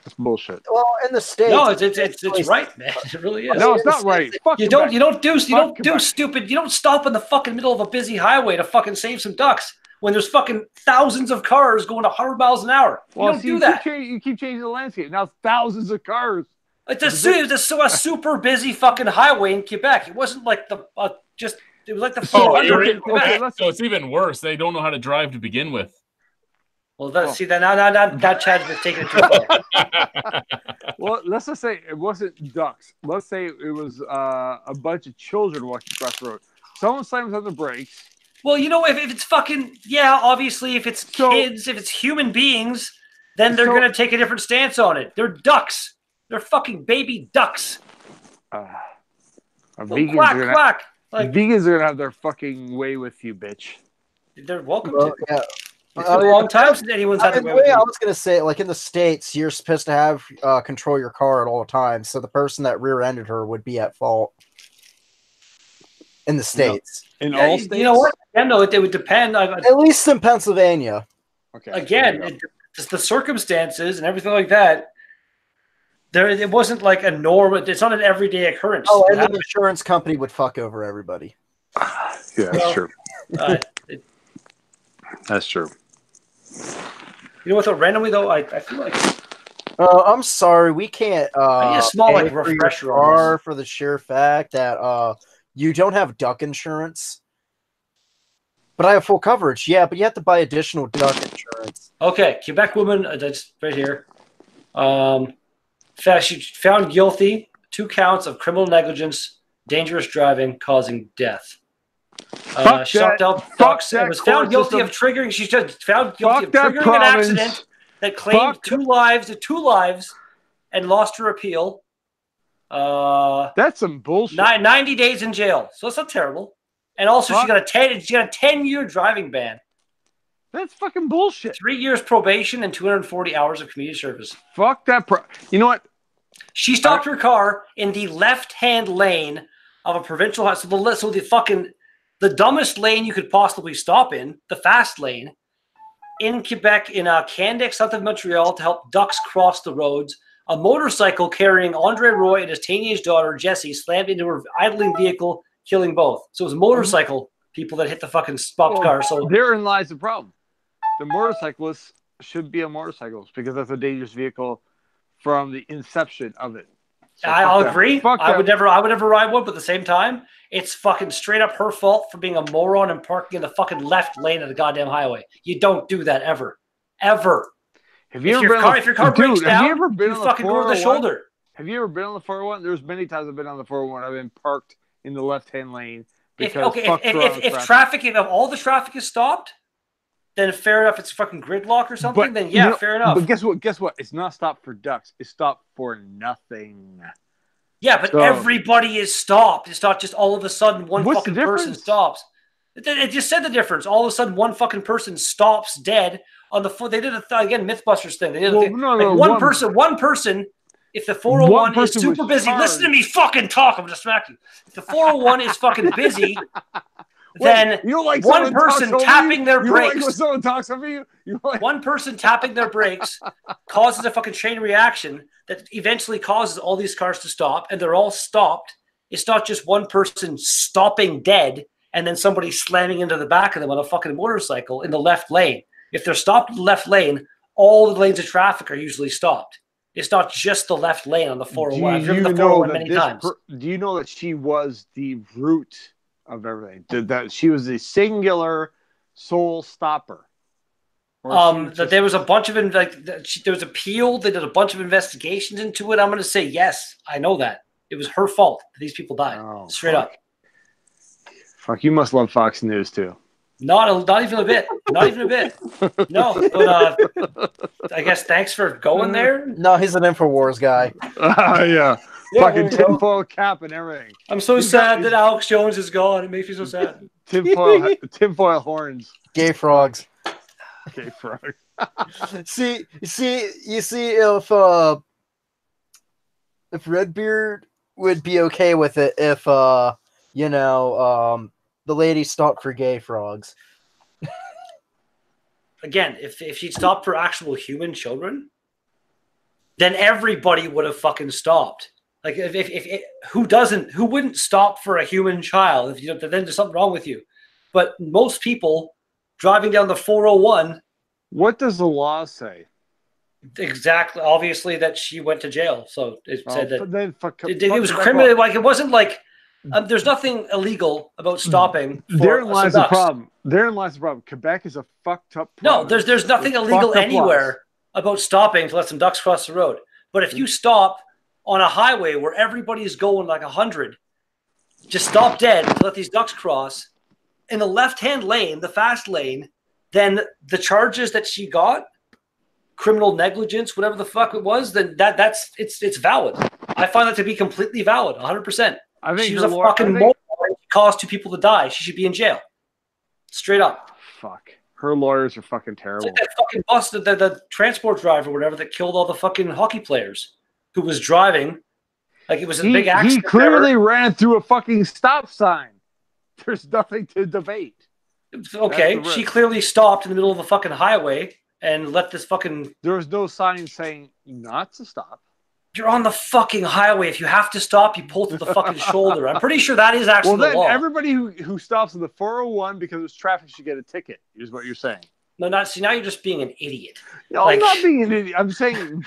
That's bullshit. Well, in the States, no, it's right, man. It really is. No, it's not right. You don't do stupid. You don't stop in the fucking middle of a busy highway to fucking save some ducks when there's fucking thousands of cars going 100 miles an hour. You don't do that. You keep changing the landscape. Now thousands of cars. It's a super busy fucking highway in Quebec. It wasn't like it was like the. So it's even worse. They don't know how to drive to begin with. Well, now Chad's been taking it too far. Well, let's just say it wasn't ducks. Let's say it was a bunch of children walking across the road. Someone slams on the brakes. Well, you know, if it's fucking, obviously, if it's kids, if it's human beings, then they're going to take a different stance on it. They're ducks. They're fucking baby ducks. Vegans are going to have their fucking way with you, bitch. They're welcome to. Yeah. It's been a long time since anyone's had the way I was going to say, like in the States, you're supposed to have control your car at all times. So the person that rear-ended her would be at fault in the States. In all states? You know what? No, it would depend. At least in Pennsylvania. Okay. Again, it's the circumstances and everything like that. It wasn't like a norm. It's not an everyday occurrence. Oh, and the insurance company would fuck over everybody. Yeah, that's true. That's true. You know what, though? Randomly, though, I feel like... I'm sorry, we can't I need a small refresher your car for the sheer fact that you don't have duck insurance. But I have full coverage. Yeah, but you have to buy additional duck insurance. Okay, Quebec woman, that's right here. She found guilty 2 counts of criminal negligence, dangerous driving, causing death. Shocked out ducks and was found guilty of triggering. She's just found guilty of triggering an accident that claimed 2 lives and lost her appeal. That's some bullshit. 90 days in jail, so it's not terrible. And also, she got a 10-year driving ban. That's fucking bullshit. 3 years probation and 240 hours of community service. Fuck that. You know what? She stopped her car in the left-hand lane of a provincial house. So the fucking the dumbest lane you could possibly stop in, the fast lane, in Quebec, in Candiac, south of Montreal, to help ducks cross the roads. A motorcycle carrying Andre Roy and his teenage daughter, Jessie, slammed into her idling vehicle, killing both. So it was motorcycle people that hit the fucking stopped car. So therein lies the problem. The motorcyclists should be on motorcycles because that's a dangerous vehicle from the inception of it. So I'll agree. I would them. never ride one, but at the same time, it's fucking straight up her fault for being a moron and parking in the fucking left lane of the goddamn highway. You don't do that ever. Ever. Have you If your car breaks down, you fucking go to the shoulder. Have you ever been on the 401? There's many times I've been on the 401. I've been parked in the left-hand lane. If all the traffic is stopped, then fair enough. It's fucking gridlock or something. Then yeah, fair enough. But guess what? It's not stopped for ducks. It's stopped for nothing. Yeah, but everybody is stopped. It's not just all of a sudden one What's fucking the person difference? stops. It just said the difference. All of a sudden, one fucking person stops dead on the foot. They did again MythBusters thing. They did one person. If the 401 is super busy, listen to me fucking talk. I'm gonna smack you. If the 401 is fucking busy, then one person tapping their brakes. When someone talks over you, one person tapping their brakes causes a fucking chain reaction that eventually causes all these cars to stop, and they're all stopped. It's not just one person stopping dead and then somebody slamming into the back of them on a fucking motorcycle in the left lane. If they're stopped in the left lane, all the lanes of traffic are usually stopped. It's not just the left lane on the 401. I've driven the 401 many times. Do you know that she was the root of everything? That she was the singular sole stopper? That there was a bunch of there was appeal. They did a bunch of investigations into it. I'm going to say yes. I know that it was her fault that these people died. Straight up. Fuck, you must love Fox News too. Not even a bit. Not even a bit. No, but I guess thanks for going there. No, he's an InfoWars guy. Yeah. Fucking tinfoil cap and everything. I'm so sad that Alex Jones is gone. It makes me so sad. Tinfoil horns. Gay frogs. Gay frog. see if Redbeard would be okay with it if the lady stopped for gay frogs. Again, if she'd stopped for actual human children, then everybody would have fucking stopped. Like who wouldn't stop for a human child if then there's something wrong with you? But most people driving down the 401. What does the law say? Exactly. Obviously, that she went to jail. So it said that it was criminal. Like it wasn't like there's nothing illegal about stopping. Therein lies the problem. Therein lies the problem. Quebec is a fucked up province. No, there's nothing illegal anywhere about stopping to let some ducks cross the road. But if you stop on a highway where everybody's going like 100, just stop dead to let these ducks cross in the left-hand lane, the fast lane, then the charges that she got, criminal negligence, whatever the fuck it was, then it's valid. I find that to be completely valid, 100%. I think she was a fucking moron and caused 2 people to die. She should be in jail. Straight up. Fuck. Her lawyers are fucking terrible. It's like that fucking bus, the transport driver or whatever that killed all the fucking hockey players who was driving. Like it was a big accident. He clearly ran through a fucking stop sign. There's nothing to debate. Okay, she clearly stopped in the middle of the fucking highway and let this fucking... There was no sign saying not to stop. You're on the fucking highway. If you have to stop, you pull to the fucking shoulder. I'm pretty sure that is actually the law. Everybody who stops on the 401 because it's traffic should get a ticket, is what you're saying. No, now you're just being an idiot. No, I'm not being an idiot. I'm saying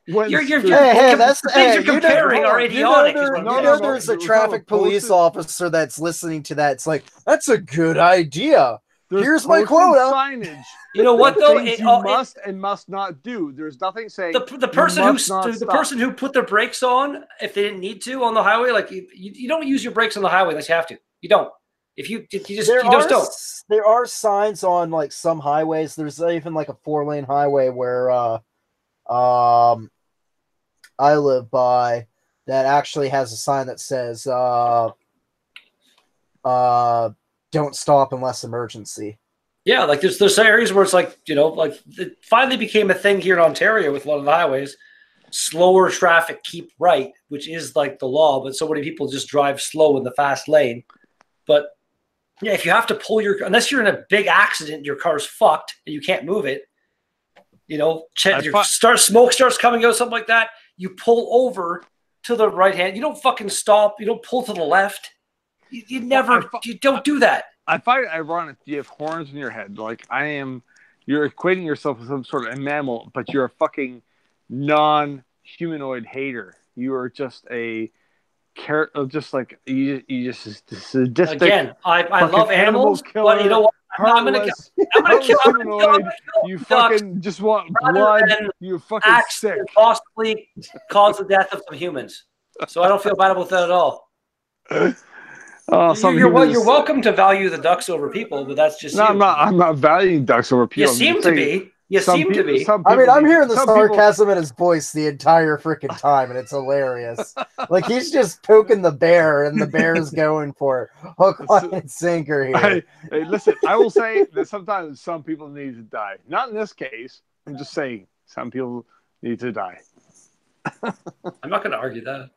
when that's the things you're comparing are idiotic. There's a traffic police officer that's listening to that. It's like, that's a good idea. Here's my quota. Signage. You know what though? You must and must not do. There's nothing saying the person who put their brakes on if they didn't need to on the highway. Like you don't use your brakes on the highway unless you have to. You don't. You just don't. There are signs on like some highways. There's even like a 4-lane highway where I live by that actually has a sign that says don't stop unless emergency. Yeah, like there's areas where it's like, like it finally became a thing here in Ontario with a lot of the highways. Slower traffic, keep right, which is like the law, but so many people just drive slow in the fast lane. But Yeah, if you have to pull unless you're in a big accident, your car's fucked and you can't move it. You know, smoke starts coming out, something like that. You pull over to the right hand. You don't fucking stop. You don't pull to the left. You don't do that. I find it ironic you have horns in your head. Like you're equating yourself with some sort of a mammal, but you're a fucking non-humanoid hater. You are just just like you just sadistic. Again, I love animals, killer, but you know what? I'm gonna kill humanoid. You fucking just want blood. You fucking sick. Possibly cause the death of some humans. So I don't feel bad about that at all. You're welcome to value the ducks over people, but that's just I'm not valuing ducks over people. You seem to be. I mean, I'm hearing the sarcasm in his voice the entire freaking time, and it's hilarious. Like, he's just poking the bear, and the bear's going for it. Hook, line, and sinker here. Hey, listen, I will say that sometimes some people need to die. Not in this case. I'm just saying some people need to die. I'm not going to argue that.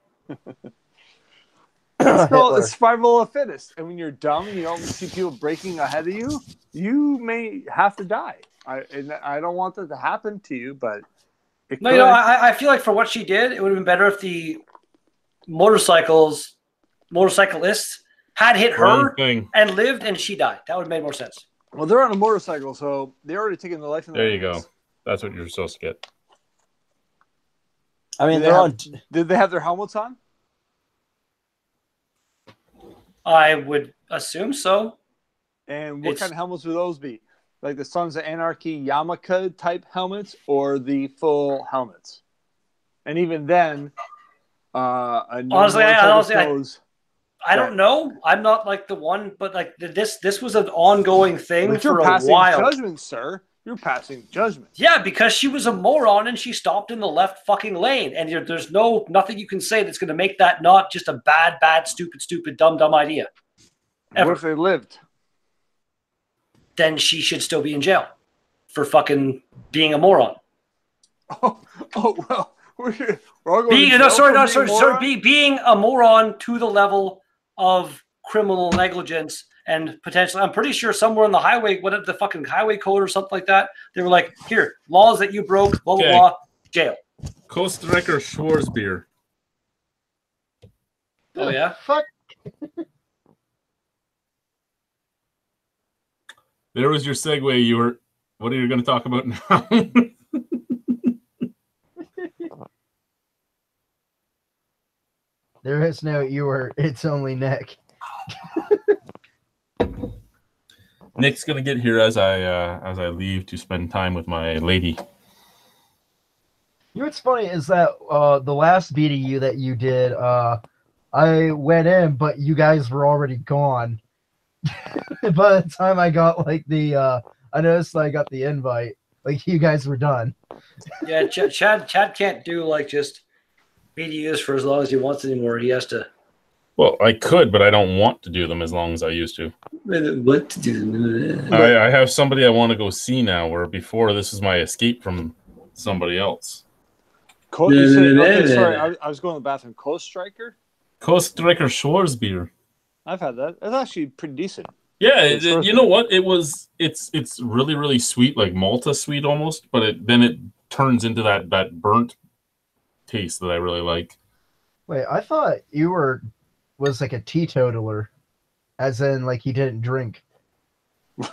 It's survival of the fittest. And when you're dumb and you don't see people breaking ahead of you, you may have to die. I don't want that to happen to you, but I feel like for what she did, it would have been better if the motorcyclists had hit her and lived, and she died. That would have made more sense. Well, they're on a motorcycle, so they're already taking the life. There you go. That's what you're supposed to get. I mean, did they have their helmets on? I would assume so. And what kind of helmets would those be? Like the Sons of Anarchy Yamaka type helmets, or the full helmets? And even then, honestly, I don't know. I'm not like the one, but like this was an ongoing thing for a while. Judgment, sir. You're passing judgment. Yeah, because she was a moron and she stopped in the left fucking lane, and there's nothing you can say that's going to make that not just a bad, stupid, dumb idea. Ever. What if they lived? Then she should still be in jail for fucking being a moron. Oh well, we're all going being a moron to the level of criminal negligence and potentially, I'm pretty sure somewhere in the highway, the fucking highway code or something like that, they were like, here, laws that you broke, blah blah blah, jail. Costa Rica Schwarzbier. Oh yeah, fuck. There was your segue. What are you going to talk about now? There is no it's only Nick. Nick's going to get here as I leave to spend time with my lady. You know what's funny is that the last BDU that you did, I went in, but you guys were already gone. By the time I got I noticed I got the invite. Like, you guys were done. Yeah, Chad can't do like just BDUs for as long as he wants anymore. He has to. Well, I could, but I don't want to do them as long as I used to. What to do? I have somebody I want to go see now, where before this is my escape from somebody else. Sorry, I was going to the bathroom. Coast Striker? Costa Rica Schwarzbier. I've had that. It's actually pretty decent. Yeah, you know what? It's really, really sweet, like Malta sweet almost, but then it turns into that burnt taste that I really like. Wait, I thought you was like a teetotaler, as in like you didn't drink. You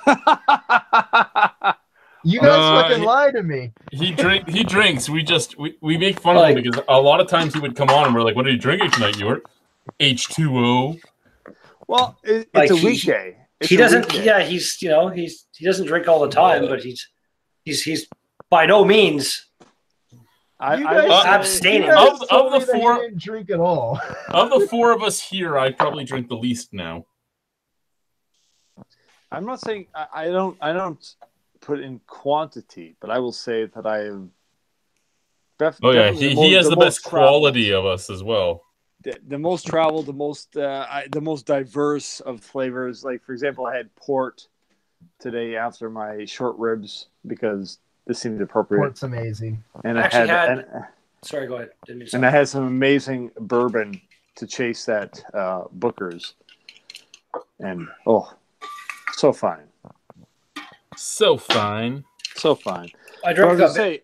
guys fucking lied to me. He drinks. We make fun of him because a lot of times he would come on and we're like, "What are you drinking tonight, Ewart?" H2O. Well, it's a weekday. He doesn't. Yeah, he doesn't drink all the time, but he's by no means. Abstaining. Of the four, didn't drink at all. Of the four of us here, I probably drink the least now. I'm not saying I don't put in quantity, but I will say that I am. He has the best quality of us as well. The most traveled, the most diverse of flavors. Like, for example, I had port today after my short ribs because this seemed appropriate. Port's amazing. And sorry, go ahead. I had some amazing bourbon to chase that Booker's. And So fine. So fine. So fine. I But I drank was a gonna say,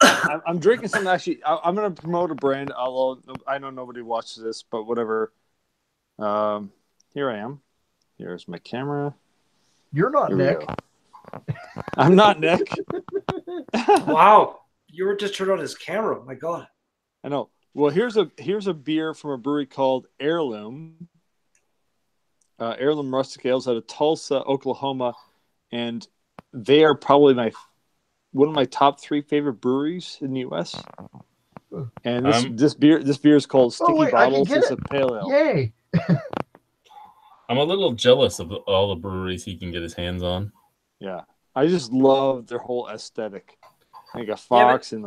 I'm drinking something. Actually, I'm gonna promote a brand. Although I know nobody watches this, but whatever. Here I am. Here's my camera. You're not Here we Nick. go. I'm not Nick. Wow, you were just turned on his camera. My God. I know. Well, here's a beer from a brewery called Heirloom. Heirloom Rustic Ales out of Tulsa, Oklahoma, and they are probably one of my top 3 favorite breweries in the U.S. And this beer is called Sticky wait, I can Bottles. get It's it. a pale ale. Yay! I'm a little jealous of all the breweries he can get his hands on. Yeah, I just love their whole aesthetic. Like a fox and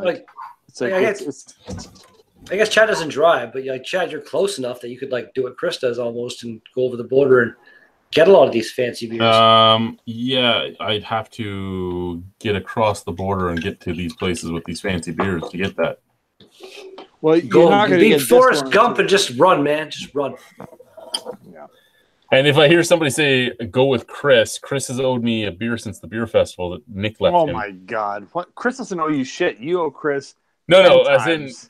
I guess Chad doesn't drive, but like Chad, you're close enough that you could like do what Chris does almost and go over the border and get a lot of these fancy beers. Yeah, I'd have to get across the border and get to these places with these fancy beers to get that. Well, you're not going to be get Forrest Gump and just run, man. Just run. Yeah. And if I hear somebody say go with Chris has owed me a beer since the beer festival that Nick left him. Oh my God! What? Chris doesn't owe you shit. You owe Chris. No, 10 as in times.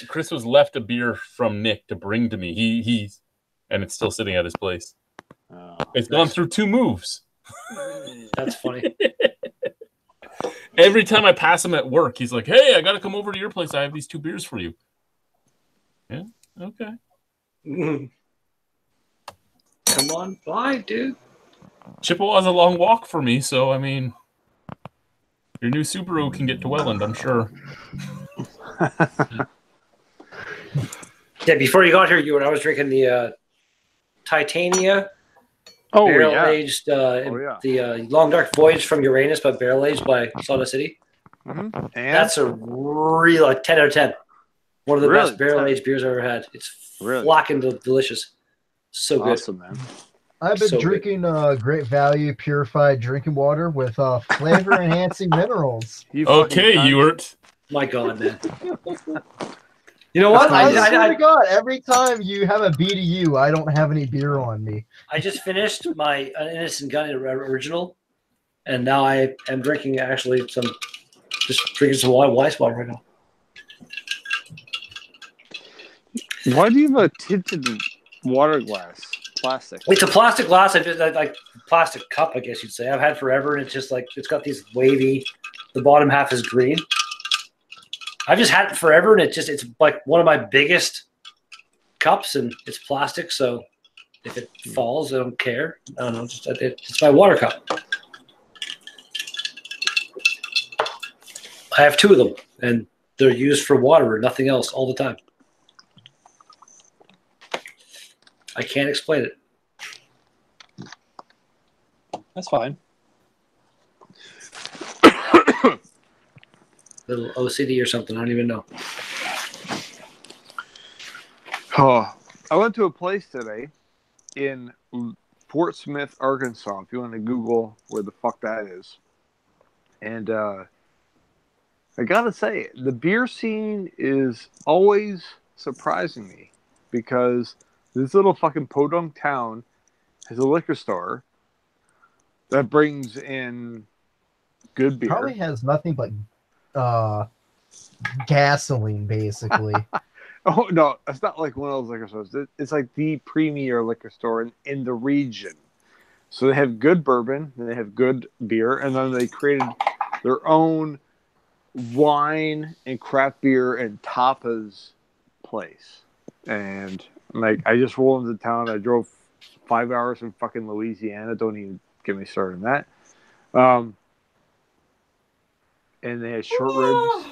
Chris was left a beer from Nick to bring to me. And it's still sitting at his place. It's gone through 2 moves. That's funny. Every time I pass him at work, he's like, "Hey, I got to come over to your place. I have these 2 beers for you." Yeah, okay. Come on, bye, dude. Chippewa's a long walk for me, so I mean, your new Subaru can get to Welland, I'm sure. Yeah, before you got here, I was drinking the Titania barrel-aged, the Long Dark Voyage from Uranus, but barrel-aged by Sawdust City. Mm-hmm. And That's a real 10 out of 10. One of the best barrel-aged beers I've ever had. It's flocking delicious. So good. Awesome, man. I've been drinking Great Value purified drinking water with flavor-enhancing minerals. Okay, Ewert. My God, man. You know what? I swear to God, every time you have a BDU, I don't have any beer on me. I just finished my Innocent Gun original, and now I am drinking drinking some Weiss water right now. Why do you have a tinted water glass? Plastic. It's a plastic glass. Like plastic cup, I guess you'd say. I've had forever, and it's just like it's got these wavy. The bottom half is green. I've just had it forever, and it's like one of my biggest cups, and it's plastic. So if it falls, I don't care. I don't know. It's my water cup. I have 2 of them, and they're used for water or nothing else all the time. I can't explain it. That's fine. Little OCD or something. I don't even know. Oh, I went to a place today in Fort Smith, Arkansas. If you want to Google where the fuck that is, and I gotta say, the beer scene is always surprising me because this little fucking podunk town has a liquor store that brings in good beer. Probably has nothing but gasoline, basically. Oh, no, it's not like one of those liquor stores. It's like the premier liquor store in the region. So they have good bourbon, and they have good beer, and then they created their own wine and craft beer and tapas place. And like, I just rolled into town. I drove 5 hours from fucking Louisiana. Don't even get me started on that. And they had short ribs.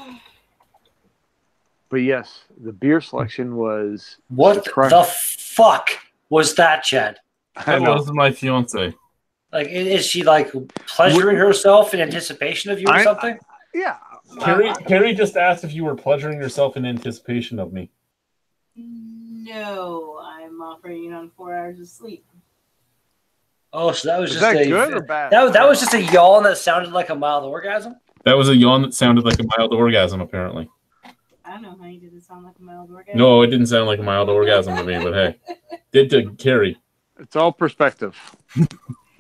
But yes, the beer selection was What the fuck was that, Chad? That was my fiance. Like, is she like pleasuring herself in anticipation of you or something? Yeah. Carrie just asked if you were pleasuring yourself in anticipation of me. No, I'm operating on 4 hours of sleep. Oh, so that was just good or bad? That was just a yawn that sounded like a mild orgasm? That was a yawn that sounded like a mild orgasm, apparently. I don't know how you did it sound like a mild orgasm. No, it didn't sound like a mild orgasm to me, but hey. Did to Carrie. It's all perspective.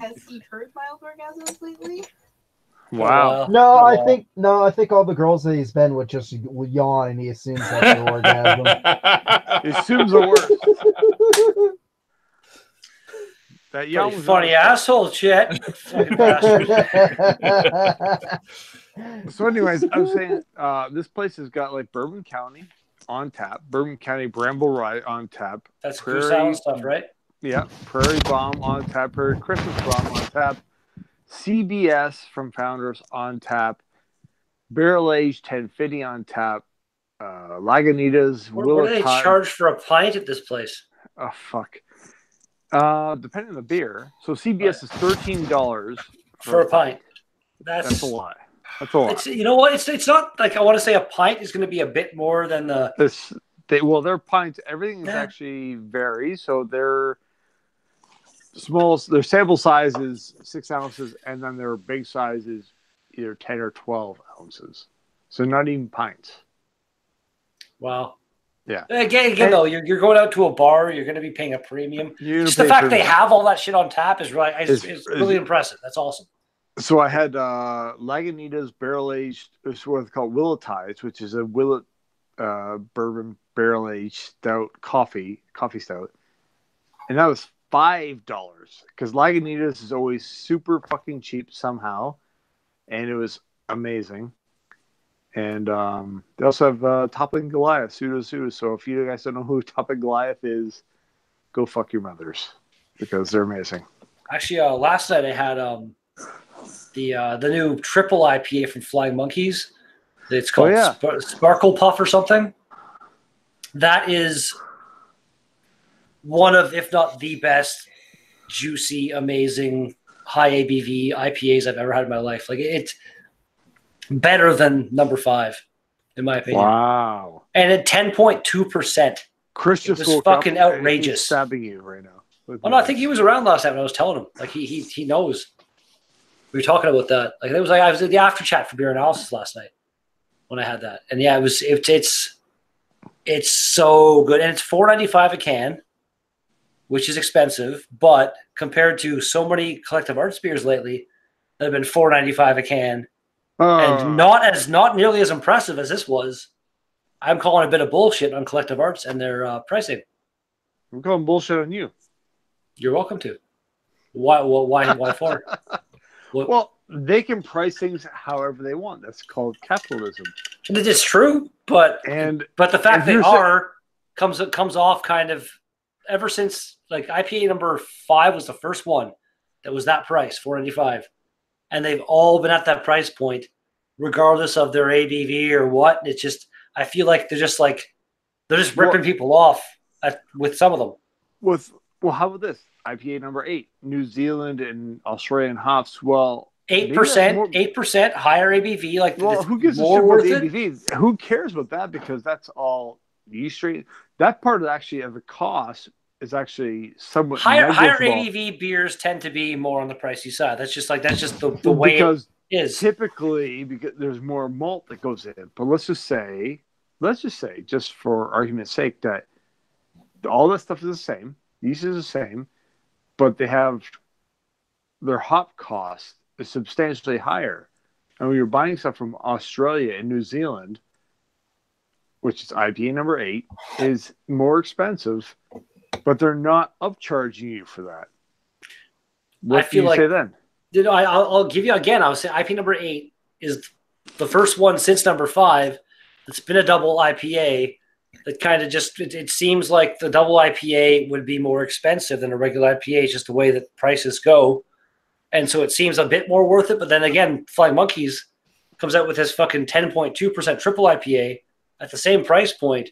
Has he heard mild orgasms lately? Wow. No, I think all the girls that he's been with just yawn and he assumes that's an orgasm. He assumes the worst. That yawn Pretty was funny not a- asshole, Chet. Fucking bastard. So, anyways, I was saying this place has got like Bourbon County on tap, Bourbon County Bramble Rye on tap. That's Goose Island stuff, right? Yeah, Prairie Bomb on tap, Prairie Christmas Bomb on tap, CBS from Founders on tap, Barrel Aged 1050 on tap, Lagunitas, What do they charge for a pint at this place? Oh, fuck. Depending on the beer. So CBS is $13 For a pint. That's a lot. That's a lot. It's, you know what? It's not like I want to say a pint is going to be a bit more than the. Their pints, everything is actually varies. So their sample size is 6 ounces, and then their big size is either 10 or 12 ounces. So not even pints. Wow. Yeah. Again, though, you're going out to a bar, you're going to be paying a premium. Just the fact they have all that shit on tap is really impressive. That's awesome. So I had Lagunitas barrel aged, it's what it's called Willet Ties, which is a Willet bourbon barrel aged stout coffee stout, and that was $5 because Lagunitas is always super fucking cheap somehow, and it was amazing. And they also have Toppling Goliath, Pseudo. So if you guys don't know who Toppling Goliath is, go fuck your mothers because they're amazing. Actually, last night I had the new triple IPA from Flying Monkeys. It's called Sparkle Puff or something. That is one of, if not the best, juicy, amazing, high ABV IPAs I've ever had in my life. Like it's better than number 5, in my opinion. Wow! And at 10.2%, Chris just was fucking outrageous. He's stabbing you right now. Oh no, I think he was around last time. And I was telling him, like he knows. We were talking about that. Like it was like I was at the after chat for beer analysis last night when I had that, and yeah, it's so good, and it's $4.95 a can, which is expensive, but compared to so many Collective Arts beers lately that have been $4.95 a can, and not nearly as impressive as this was, I'm calling a bit of bullshit on Collective Arts and their pricing. I'm calling bullshit on you. You're welcome to. Why for? Well, they can price things however they want. That's called capitalism. It's true, but the fact they comes off kind of ever since like IPA number 5 was the first one that was that price, $4.95, and they've all been at that price point, regardless of their ABV or what. It's just I feel like they're just ripping people off with some of them. Well, how about this? IPA number 8, New Zealand and Australian hops. Well, 8% higher ABV. Like, well, who gives a shit about the ABV? Who cares about that? Because that's all yeast strain. That part of the cost is actually somewhat higher ABV beers tend to be more on the pricey side. That's just the way it is. Typically, because there's more malt that goes in. But let's just say, just for argument's sake, that all that stuff is the same. Yeast is the same. But they have their hop cost is substantially higher. And when you're buying stuff from Australia and New Zealand, which is IPA number 8, is more expensive, but they're not upcharging you for that. What do you say then? I'll give you again. I would say IPA number 8 is the first one since number 5 that's been a double IPA. That kind of just it seems like the double IPA would be more expensive than a regular IPA, just the way that prices go, and so it seems a bit more worth it. But then again, Flying Monkeys comes out with this fucking 10.2% triple IPA at the same price point.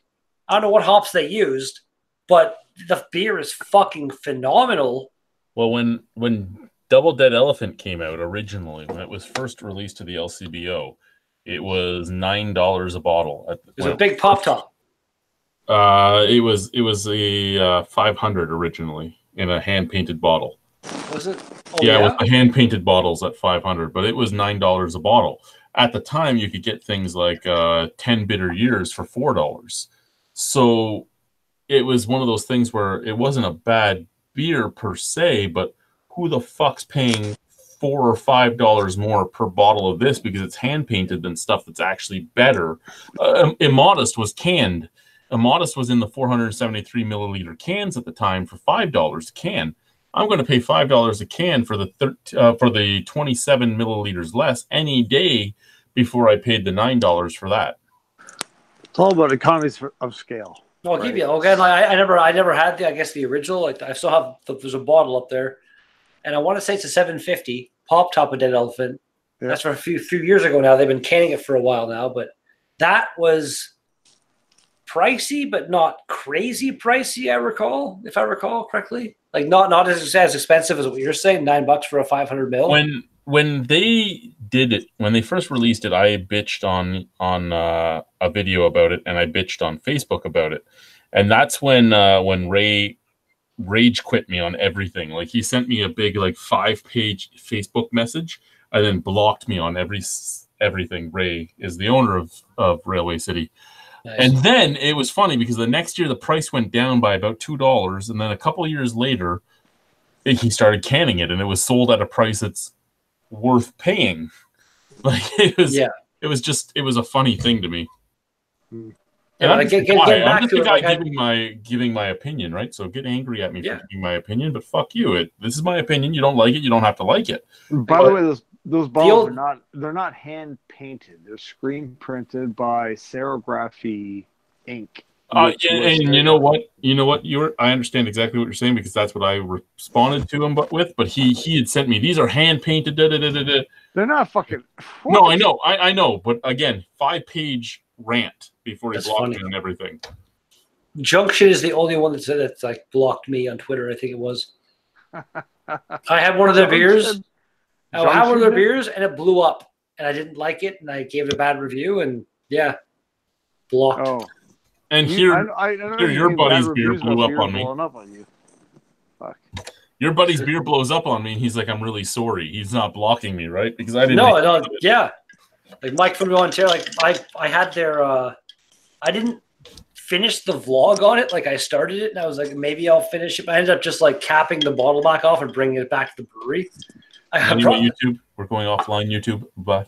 I don't know what hops they used, but the beer is fucking phenomenal. Well, when Double Dead Elephant came out originally, when it was first released to the LCBO, it was $9 a bottle. It was a big pop top. It was a 500 originally in a hand painted bottle. Was it? Oh, yeah, it was the hand painted bottles at 500, but it was $9 a bottle. At the time, you could get things like 10 bitter years for $4. So it was one of those things where it wasn't a bad beer per se, but who the fuck's paying $4 or $5 more per bottle of this because it's hand painted than stuff that's actually better. Immodest was canned. Immodest was in the 473 milliliter cans at the time for $5 a can. I'm going to pay $5 a can for the 27 milliliters less any day before I paid the $9 for that. It's all about economies of scale. No, I'll give you. Okay, I never had the original. Like I still have. There's a bottle up there, and I want to say it's a 750 pop top of Dead Elephant. Yeah. That's from a few years ago now. They've been canning it for a while now, but that was pricey, but not crazy pricey. If I recall correctly, like not as expensive as what you're saying. $9 for a 500 ml. When they did it, when they first released it, I bitched on a video about it, and I bitched on Facebook about it, and that's when Ray rage quit me on everything. Like he sent me a big 5-page Facebook message, and then blocked me on everything. Ray is the owner of Railway City. Nice. And then it was funny because the next year the price went down by about $2, and then a couple of years later he started canning it, and it was sold at a price that's worth paying. Like it was a funny thing to me. And I'm just a guy giving my opinion, right? So get angry at me for giving my opinion, but fuck you. This is my opinion. You don't like it, you don't have to like it. By the way, those bottles they're not hand painted. They're screen printed by serigraphy ink. And you know what? I understand exactly what you're saying because that's what I responded to him with. But he had sent me, these are hand painted. They're not fucking. No, I know. But again, 5-page rant before he blocked me and everything. Junction is the only one that's like blocked me on Twitter. I think it was. I had one of their beers. I had one of their beers, and it blew up, and I didn't like it, and I gave it a bad review, and blocked. Oh. And here your buddy's beer blew up on me. Fuck. Your buddy's beer blows up on me, and he's like, "I'm really sorry." He's not blocking me, right? Because I didn't. No, yeah. Like Mike from Ontario, I had their. I didn't finish the vlog on it. Like I started it, and I was like, maybe I'll finish it. But I ended up just capping the bottle back off and bringing it back to the brewery. Anyway, YouTube, we're going offline. YouTube, bye.